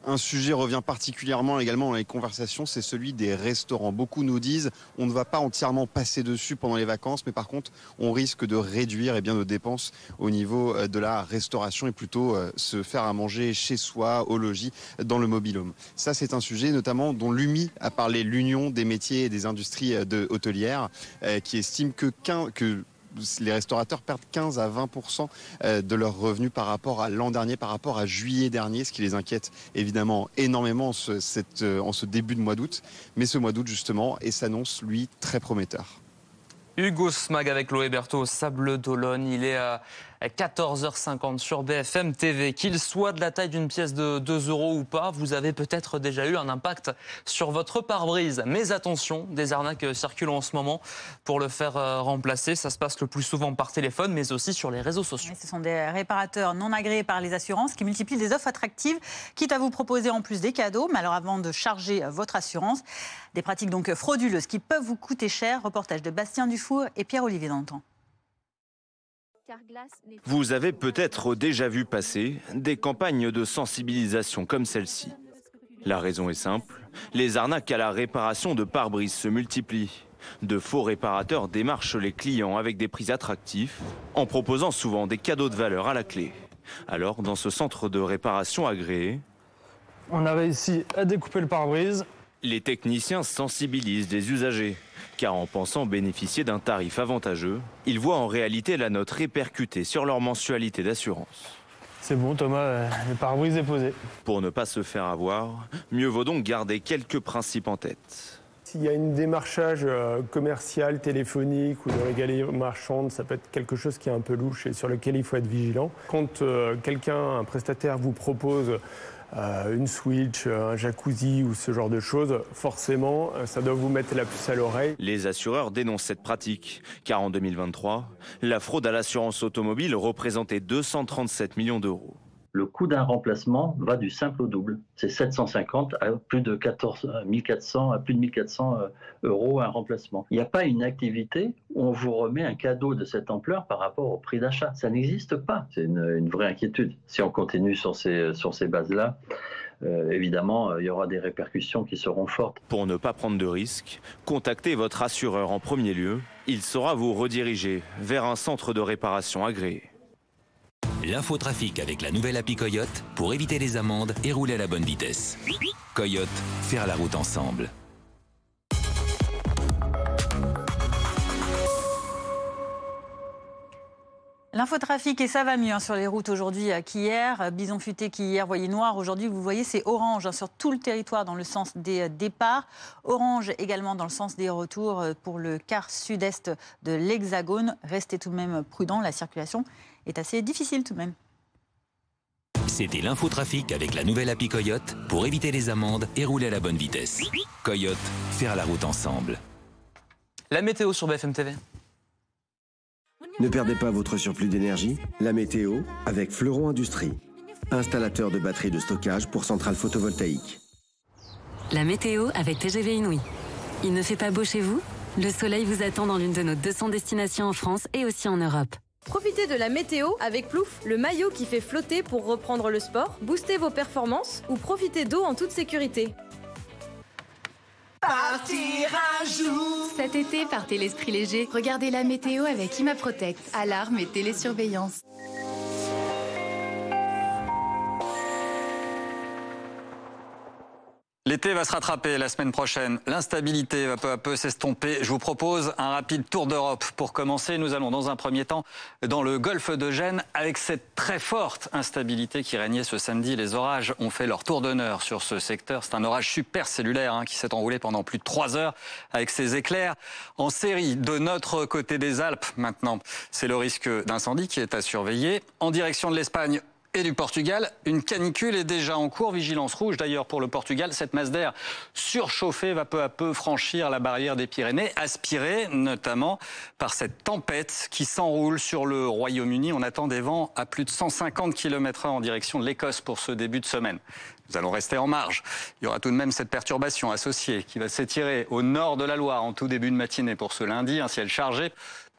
Un sujet revient particulièrement également dans les conversations, c'est celui des restaurants. Beaucoup nous disent on ne va pas entièrement passer dessus pendant les vacances, mais par contre on risque de réduire nos dépenses au niveau de la restauration et plutôt se faire à manger chez soi, au logis, dans le mobil-home. Ça c'est un sujet notamment dont l'UMI a parlé, l'Union des métiers et des industries hôtelières, qui estime que les restaurateurs perdent 15 à 20% de leurs revenus par rapport à l'an dernier, par rapport à juillet dernier, ce qui les inquiète évidemment énormément en ce début de mois d'août. Mais ce mois d'août justement s'annonce lui très prometteur.
Hugo Smag avec Chloé Berthaud au Sables d'Olonne. Il est à 14h50 sur BFM TV. Qu'il soit de la taille d'une pièce de 2 € ou pas, vous avez peut-être déjà eu un impact sur votre pare-brise. Mais attention, des arnaques circulent en ce moment. Pour le faire remplacer, ça se passe le plus souvent par téléphone, mais aussi sur les réseaux sociaux.
Ce sont des réparateurs non agréés par les assurances qui multiplient des offres attractives, quitte à vous proposer en plus des cadeaux. Mais alors avant de charger votre assurance, des pratiques donc frauduleuses qui peuvent vous coûter cher. Reportage de Bastien Dufour et Pierre-Olivier Dantan.
Vous avez peut-être déjà vu passer des campagnes de sensibilisation comme celle-ci. La raison est simple, les arnaques à la réparation de pare-brise se multiplient. De faux réparateurs démarchent les clients avec des prix attractifs, en proposant souvent des cadeaux de valeur à la clé. Alors, dans ce centre de réparation agréé,
on a réussi à découper le pare-brise.
Les techniciens sensibilisent les usagers, car en pensant bénéficier d'un tarif avantageux, ils voient en réalité la note répercutée sur leur mensualité d'assurance.
C'est bon Thomas, le pare-brise est posé.
Pour ne pas se faire avoir, mieux vaut donc garder quelques principes en tête.
S'il y a un démarchage commercial, téléphonique ou de la galerie marchande, ça peut être quelque chose qui est un peu louche et sur lequel il faut être vigilant. Quand un prestataire vous propose une Switch, un jacuzzi ou ce genre de choses, forcément, ça doit vous mettre la puce à l'oreille.
Les assureurs dénoncent cette pratique, car en 2023, la fraude à l'assurance automobile représentait 237 millions d'euros.
Le coût d'un remplacement va du simple au double. C'est 750 à plus de 1400 euros un remplacement. Il n'y a pas une activité où on vous remet un cadeau de cette ampleur par rapport au prix d'achat. Ça n'existe pas. C'est une vraie inquiétude. Si on continue sur ces bases-là, évidemment, il y aura des répercussions qui seront fortes.
Pour ne pas prendre de risques, contactez votre assureur en premier lieu. Il saura vous rediriger vers un centre de réparation agréé.
L'infotrafic avec la nouvelle appli Coyote pour éviter les amendes et rouler à la bonne vitesse. Coyote, faire la route ensemble.
L'infotrafic, et ça va mieux sur les routes aujourd'hui qu'hier. Bison futé qui hier voyait noir. Aujourd'hui, vous voyez, c'est orange sur tout le territoire dans le sens des départs. Orange également dans le sens des retours pour le quart sud-est de l'Hexagone. Restez tout de même prudents, la circulation est assez difficile tout de même.
C'était l'infotrafic avec la nouvelle appli Coyote pour éviter les amendes et rouler à la bonne vitesse. Coyote, faire la route ensemble.
La météo sur BFM TV.
Ne perdez pas votre surplus d'énergie. La météo avec Fleuron Industrie. Installateur de batteries de stockage pour centrales photovoltaïques.
La météo avec TGV Inouï. Il ne fait pas beau chez vous? Le soleil vous attend dans l'une de nos 200 destinations en France et aussi en Europe.
Profitez de la météo avec Plouf, le maillot qui fait flotter pour reprendre le sport, booster vos performances ou profiter d'eau en toute sécurité.
Partir un jour.
Cet été, partez l'esprit léger. Regardez la météo avec ImaProtect. Alarme et télésurveillance.
L'été va se rattraper la semaine prochaine. L'instabilité va peu à peu s'estomper. Je vous propose un rapide tour d'Europe. Pour commencer, nous allons dans un premier temps dans le golfe de Gênes avec cette très forte instabilité qui régnait ce samedi. Les orages ont fait leur tour d'honneur sur ce secteur. C'est un orage supercellulaire qui s'est enroulé pendant plus de 3 heures avec ses éclairs en série. De notre côté des Alpes maintenant, c'est le risque d'incendie qui est à surveiller. En direction de l'Espagne et du Portugal, une canicule est déjà en cours. Vigilance rouge d'ailleurs pour le Portugal. Cette masse d'air surchauffée va peu à peu franchir la barrière des Pyrénées, aspirée notamment par cette tempête qui s'enroule sur le Royaume-Uni. On attend des vents à plus de 150 km/h en direction de l'Écosse pour ce début de semaine. Nous allons rester en marge. Il y aura tout de même cette perturbation associée qui va s'étirer au nord de la Loire en tout début de matinée pour ce lundi. Un ciel chargé.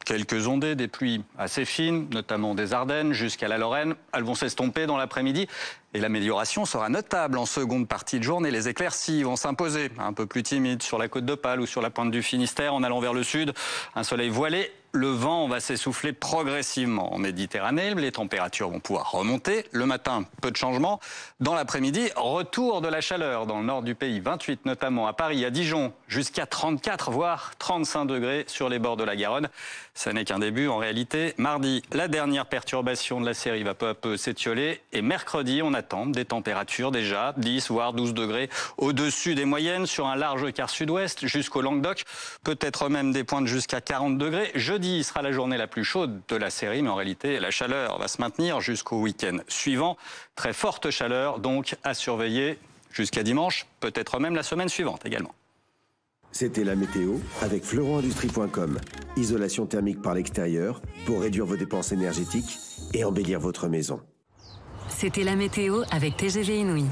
Quelques ondées, des pluies assez fines, notamment des Ardennes jusqu'à la Lorraine. Elles vont s'estomper dans l'après-midi et l'amélioration sera notable en seconde partie de journée. Les éclaircies vont s'imposer, un peu plus timides sur la côte d'Opale ou sur la pointe du Finistère en allant vers le sud. Un soleil voilé. Le vent va s'essouffler progressivement en Méditerranée. Les températures vont pouvoir remonter. Le matin, peu de changements. Dans l'après-midi, retour de la chaleur dans le nord du pays. 28 notamment à Paris, à Dijon, jusqu'à 34, voire 35 degrés sur les bords de la Garonne. Ça n'est qu'un début en réalité. Mardi, la dernière perturbation de la série va peu à peu s'étioler. Et mercredi, on attend des températures déjà 10 voire 12 degrés au-dessus des moyennes sur un large quart sud-ouest jusqu'au Languedoc. Peut-être même des pointes jusqu'à 40 degrés. Jeudi sera la journée la plus chaude de la série, mais en réalité, la chaleur va se maintenir jusqu'au week-end suivant. Très forte chaleur, donc à surveiller jusqu'à dimanche, peut-être même la semaine suivante également.
C'était la météo avec fleuronindustrie.com. Isolation thermique par l'extérieur pour réduire vos dépenses énergétiques et embellir votre maison.
C'était la météo avec TGV Inouï.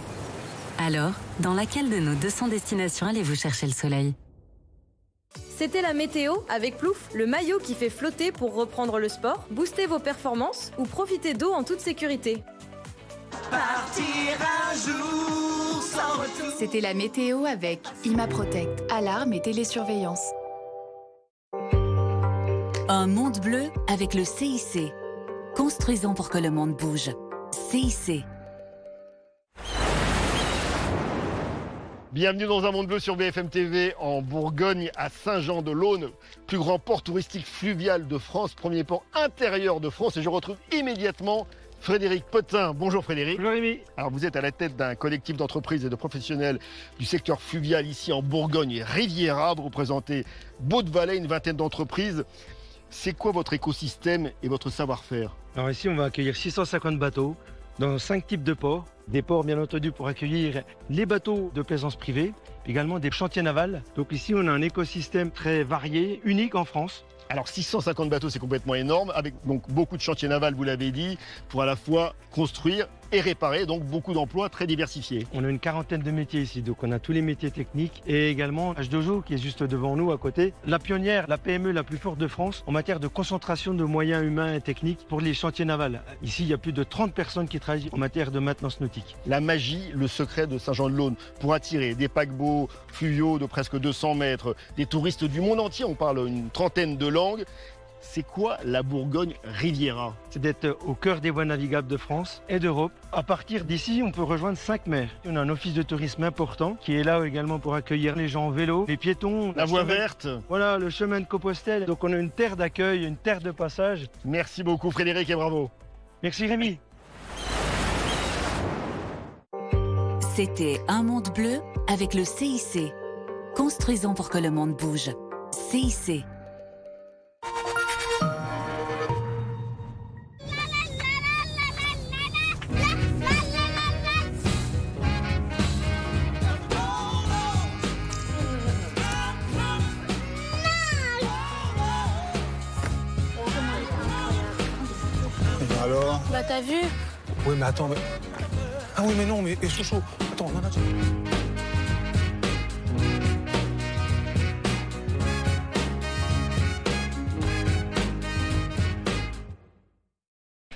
Alors, dans laquelle de nos 200 destinations allez-vous chercher le soleil?
C'était la météo avec Plouf, le maillot qui fait flotter pour reprendre le sport, booster vos performances ou profiter d'eau en toute sécurité.
Partir un jour sans retour.
C'était la météo avec ImaProtect. Alarme et télésurveillance.
Un monde bleu avec le CIC. Construisons pour que le monde bouge. CIC.
Bienvenue dans un monde bleu sur BFM TV en Bourgogne, à Saint-Jean-de-Laune, plus grand port touristique fluvial de France, premier port intérieur de France. Et je retrouve immédiatement Frédéric Potin. Bonjour Frédéric.
Bonjour Rémi.
Alors vous êtes à la tête d'un collectif d'entreprises et de professionnels du secteur fluvial ici en Bourgogne et Riviera. Vous représentez Baud-de-Valais, une vingtaine d'entreprises. C'est quoi votre écosystème et votre savoir-faire?
Alors ici, on va accueillir 650 bateaux dans 5 types de ports. Des ports, bien entendu, pour accueillir les bateaux de plaisance privée, également des chantiers navals. Donc ici, on a un écosystème très varié, unique en France.
Alors 650 bateaux, c'est complètement énorme, avec donc beaucoup de chantiers navals, vous l'avez dit, pour à la fois construire et réparer, donc beaucoup d'emplois très diversifiés.
On a une quarantaine de métiers ici, donc on a tous les métiers techniques et également H2O qui est juste devant nous à côté. La pionnière, la PME la plus forte de France en matière de concentration de moyens humains et techniques pour les chantiers navals. Ici, il y a plus de 30 personnes qui travaillent en matière de maintenance nautique.
La magie, le secret de Saint-Jean-de-Laune pour attirer des paquebots fluviaux de presque 200 mètres, des touristes du monde entier, on parle une trentaine de langues. C'est quoi la Bourgogne Riviera?
C'est d'être au cœur des voies navigables de France et d'Europe. À partir d'ici, on peut rejoindre 5 mers. On a un office de tourisme important qui est là également pour accueillir les gens en vélo, les piétons.
La voie verte.
Voilà, le chemin de Compostelle. Donc on a une terre d'accueil, une terre de passage.
Merci beaucoup Frédéric et bravo.
Merci Rémi.
C'était Un monde bleu avec le CIC. Construisons pour que le monde bouge. CIC.
Alors?
Bah t'as vu?
Oui mais attends, mais... Ah oui mais non, mais Chouchou, attends, non, attends.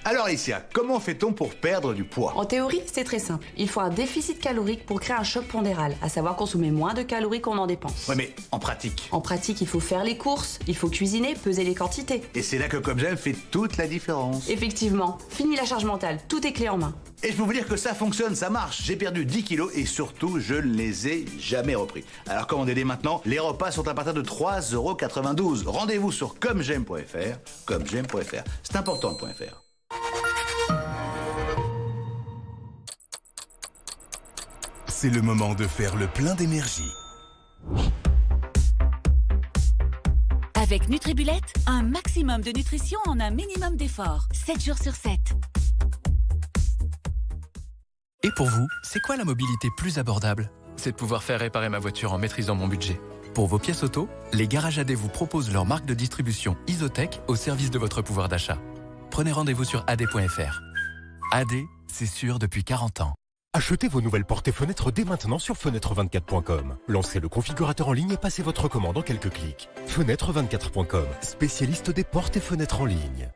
Alors Alicia, comment fait-on pour perdre du poids?
En théorie, c'est très simple. Il faut un déficit calorique pour créer un choc pondéral, à savoir consommer moins de calories qu'on en dépense.
Ouais mais en pratique?
En pratique, il faut faire les courses, il faut cuisiner, peser les quantités.
Et c'est là que Comme J'aime fait toute la différence.
Effectivement, fini la charge mentale, tout est clé en main.
Et je peux vous dire que ça fonctionne, ça marche. J'ai perdu 10 kilos et surtout, je ne les ai jamais repris. Alors commandez dès maintenant, les repas sont à partir de 3,92 €. Rendez-vous sur commej'aime.fr, commej'aime.fr. C'est important, .fr.
C'est le moment de faire le plein d'énergie.
Avec Nutribullet, un maximum de nutrition en un minimum d'effort. 7 jours sur 7.
Et pour vous, c'est quoi la mobilité plus abordable? C'est de pouvoir faire réparer ma voiture en maîtrisant mon budget. Pour vos pièces auto, les garages AD vous proposent leur marque de distribution Isotech au service de votre pouvoir d'achat. Prenez rendez-vous sur ad.fr. AD, c'est sûr depuis 40 ans.
Achetez vos nouvelles portes et fenêtres dès maintenant sur fenêtre24.com. Lancez le configurateur en ligne et passez votre commande en quelques clics. Fenêtre24.com, spécialiste des portes et fenêtres en ligne.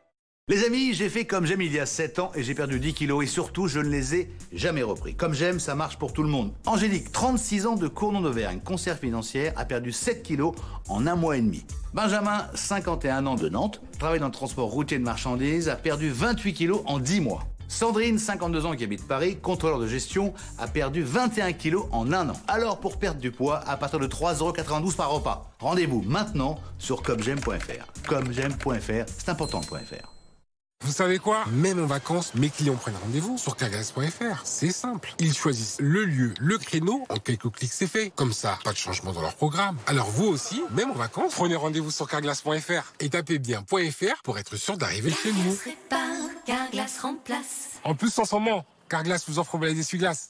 Les amis, j'ai fait Comme J'aime il y a 7 ans et j'ai perdu 10 kilos et surtout, je ne les ai jamais repris. Comme J'aime, ça marche pour tout le monde. Angélique, 36 ans de Cournon d'Auvergne, conseillère financière, a perdu 7 kilos en 1 mois et demi. Benjamin, 51 ans de Nantes, travaille dans le transport routier de marchandises, a perdu 28 kilos en 10 mois. Sandrine, 52 ans qui habite Paris, contrôleur de gestion, a perdu 21 kilos en 1 an. Alors pour perdre du poids, à partir de 3,92 € par repas. Rendez-vous maintenant sur commej'aime.fr. Commej'aime.fr, c'est important .fr.
Vous savez quoi? Même en vacances, mes clients prennent rendez-vous sur carglass.fr. C'est simple. Ils choisissent le lieu, le créneau. En quelques clics, c'est fait. Comme ça, pas de changement dans leur programme. Alors vous aussi, même en vacances, prenez rendez-vous sur carglass.fr et tapez bien .fr pour être sûr d'arriver chez nous.
Carglass remplace.
En plus, en ce moment, Carglass vous offre les essuie-glaces.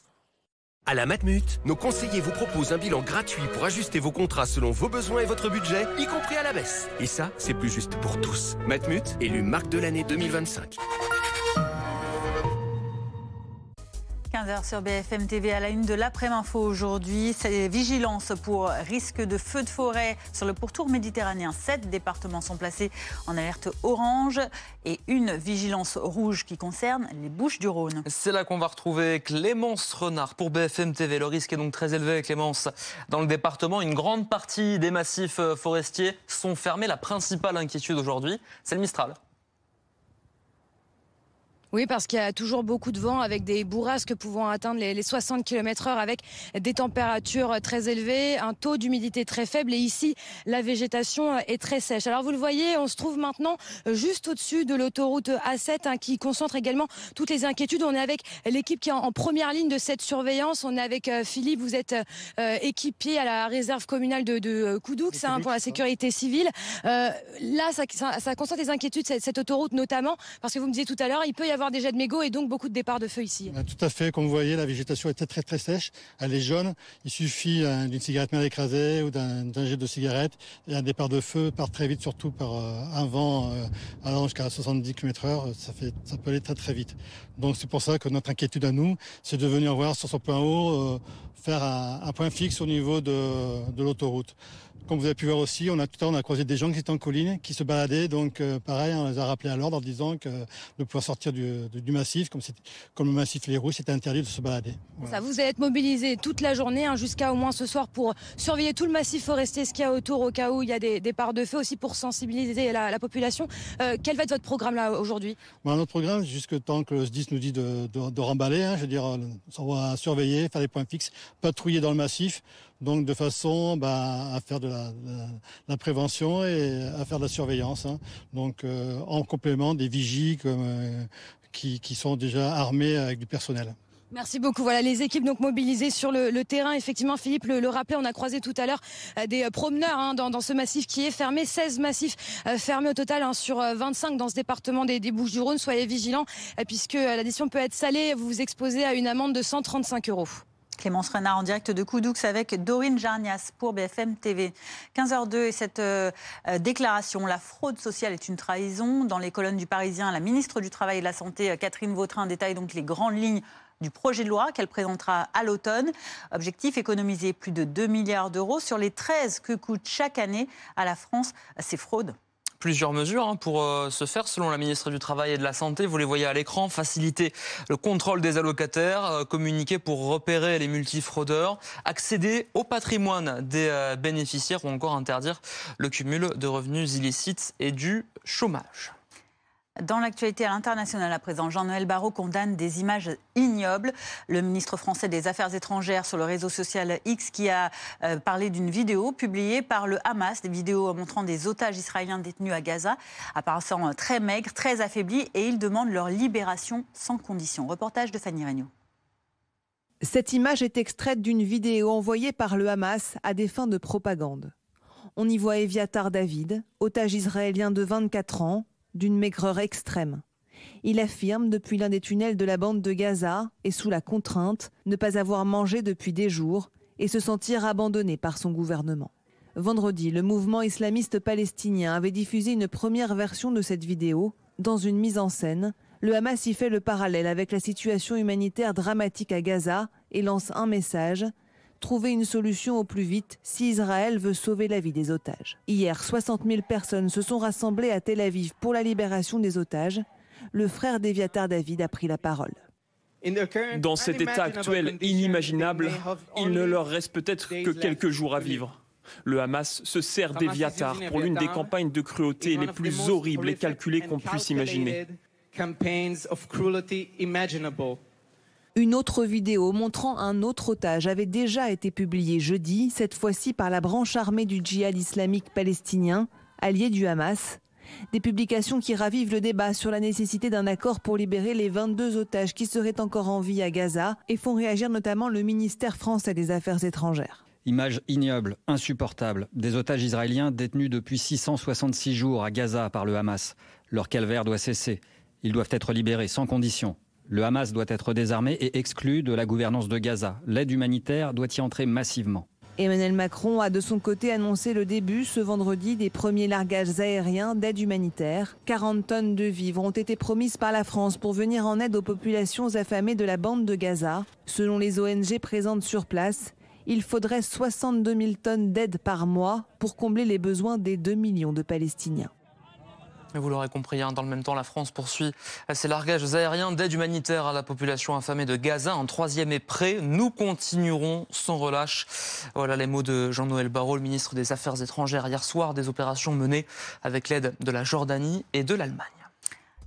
À la Matmut, nos conseillers vous proposent un bilan gratuit pour ajuster vos contrats selon vos besoins et votre budget, y compris à la baisse. Et ça, c'est plus juste pour tous. Matmut, élu marque de l'année 2025.
15h sur BFM TV à la une de l'après-info aujourd'hui. C'est vigilance pour risque de feu de forêt sur le pourtour méditerranéen. 7 départements sont placés en alerte orange et une vigilance rouge qui concerne les Bouches-du-Rhône.
C'est là qu'on va retrouver Clémence Renard pour BFM TV. Le risque est donc très élevé, Clémence. Dans le département, une grande partie des massifs forestiers sont fermés. La principale inquiétude aujourd'hui, c'est le Mistral.
Oui, parce qu'il y a toujours beaucoup de vent avec des bourrasques pouvant atteindre les 60 km/h avec des températures très élevées, un taux d'humidité très faible et ici, la végétation est très sèche. Alors vous le voyez, on se trouve maintenant juste au-dessus de l'autoroute A7 qui concentre également toutes les inquiétudes. On est avec l'équipe qui est en première ligne de cette surveillance. On est avec Philippe, vous êtes équipier à la réserve communale de Coudoux pour la sécurité civile. Là, ça concentre les inquiétudes, cette autoroute notamment, parce que vous me disiez tout à l'heure, il peut y avoir des jets de mégots et donc beaucoup de départs de feu ici.
Tout à fait, comme vous voyez, la végétation est très sèche, elle est jaune. Il suffit d'une cigarette mal écrasée ou d'un jet de cigarette et un départ de feu part très vite, surtout par un vent allant jusqu'à 70 km/h, ça peut aller très vite. Donc c'est pour ça que notre inquiétude à nous, c'est de venir voir sur ce point haut, faire un point fixe au niveau de l'autoroute. Comme vous avez pu voir aussi, tout à l'heure, on a croisé des gens qui étaient en colline, qui se baladaient. Donc, pareil, on les a rappelés à l'ordre en disant que de pouvoir sortir du massif, comme le massif Les Rouges, c'était interdit de se balader. Voilà.
Ça, vous allez être mobilisés toute la journée, jusqu'à au moins ce soir, pour surveiller tout le massif forestier, ce qu'il y a autour, au cas où il y a des départs de feu, aussi pour sensibiliser la population. Quel va être votre programme là aujourd'hui?
Notre programme, jusque tant que le SDIS nous dit de remballer, je veux dire, on va surveiller, faire des points fixes, patrouiller dans le massif. Donc de façon à faire de la prévention et à faire de la surveillance. Donc en complément des vigies qui sont déjà armés avec du personnel.
Merci beaucoup. Voilà les équipes donc mobilisées sur le terrain. Effectivement, Philippe le rappelait, on a croisé tout à l'heure des promeneurs dans ce massif qui est fermé. 16 massifs fermés au total sur 25 dans ce département des Bouches-du-Rhône. Soyez vigilants puisque l'addition peut être salée. Vous vous exposez à une amende de 135 €.
Clémence Renard en direct de Coudoux avec Dorine Jarnias pour BFM TV. 15h02 et cette déclaration, la fraude sociale est une trahison. Dans les colonnes du Parisien, la ministre du Travail et de la Santé, Catherine Vautrin, détaille donc les grandes lignes du projet de loi qu'elle présentera à l'automne. Objectif, économiser plus de 2 milliards d'euros sur les 13 que coûtent chaque année à la France ces fraudes.
Plusieurs mesures pour ce faire, selon la ministre du Travail et de la Santé. Vous les voyez à l'écran. Faciliter le contrôle des allocataires, communiquer pour repérer les multifraudeurs, accéder au patrimoine des bénéficiaires ou encore interdire le cumul de revenus illicites et du chômage.
Dans l'actualité à l'international à présent, Jean-Noël Barrot condamne des images ignobles. Le ministre français des Affaires étrangères sur le réseau social X qui a parlé d'une vidéo publiée par le Hamas, des vidéos montrant des otages israéliens détenus à Gaza, apparaissant très maigres, très affaiblis, et il demande leur libération sans condition. Reportage de Fanny Regnault.
Cette image est extraite d'une vidéo envoyée par le Hamas à des fins de propagande. On y voit Eviatar David, otage israélien de 24 ans, d'une maigreur extrême. Il affirme, depuis l'un des tunnels de la bande de Gaza et sous la contrainte, ne pas avoir mangé depuis des jours et se sentir abandonné par son gouvernement. Vendredi, le mouvement islamiste palestinien avait diffusé une première version de cette vidéo. Dans une mise en scène, le Hamas y fait le parallèle avec la situation humanitaire dramatique à Gaza et lance un message: trouver une solution au plus vite si Israël veut sauver la vie des otages. Hier, 60 000 personnes se sont rassemblées à Tel Aviv pour la libération des otages. Le frère d'Eviatar David a pris la parole.
Dans cet état actuel inimaginable, il ne leur reste peut-être que quelques jours à vivre. Le Hamas se sert d'Eviatar pour l'une des campagnes de cruauté les plus horribles et calculées qu'on puisse imaginer.
Une autre vidéo montrant un autre otage avait déjà été publiée jeudi, cette fois-ci par la branche armée du djihad islamique palestinien, allié du Hamas. Des publications qui ravivent le débat sur la nécessité d'un accord pour libérer les 22 otages qui seraient encore en vie à Gaza et font réagir notamment le ministère français des Affaires étrangères.
Image ignoble, insupportable, des otages israéliens détenus depuis 666 jours à Gaza par le Hamas. Leur calvaire doit cesser. Ils doivent être libérés sans condition. Le Hamas doit être désarmé et exclu de la gouvernance de Gaza. L'aide humanitaire doit y entrer massivement.
Emmanuel Macron a de son côté annoncé le début ce vendredi des premiers largages aériens d'aide humanitaire. 40 tonnes de vivres ont été promises par la France pour venir en aide aux populations affamées de la bande de Gaza. Selon les ONG présentes sur place, il faudrait 62 000 tonnes d'aide par mois pour combler les besoins des 2 millions de Palestiniens.
Vous l'aurez compris, dans le même temps, la France poursuit ses largages aériens d'aide humanitaire à la population affamée de Gaza. Un troisième est prêt. Nous continuerons sans relâche. Voilà les mots de Jean-Noël Barrot, le ministre des Affaires étrangères, hier soir, des opérations menées avec l'aide de la Jordanie et de l'Allemagne.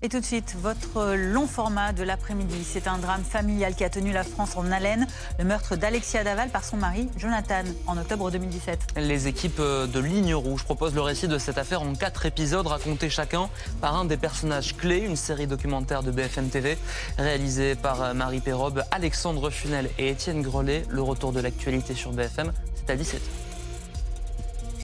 Et tout de suite, votre long format de l'après-midi. C'est un drame familial qui a tenu la France en haleine. Le meurtre d'Alexia Daval par son mari, Jonathan, en octobre 2017.
Les équipes de Ligne Rouge proposent le récit de cette affaire en 4 épisodes, racontés chacun par un des personnages clés. Une série documentaire de BFM TV, réalisée par Marie Perrobe, Alexandre Funel et Étienne Grelet. Le retour de l'actualité sur BFM, c'est à 17h.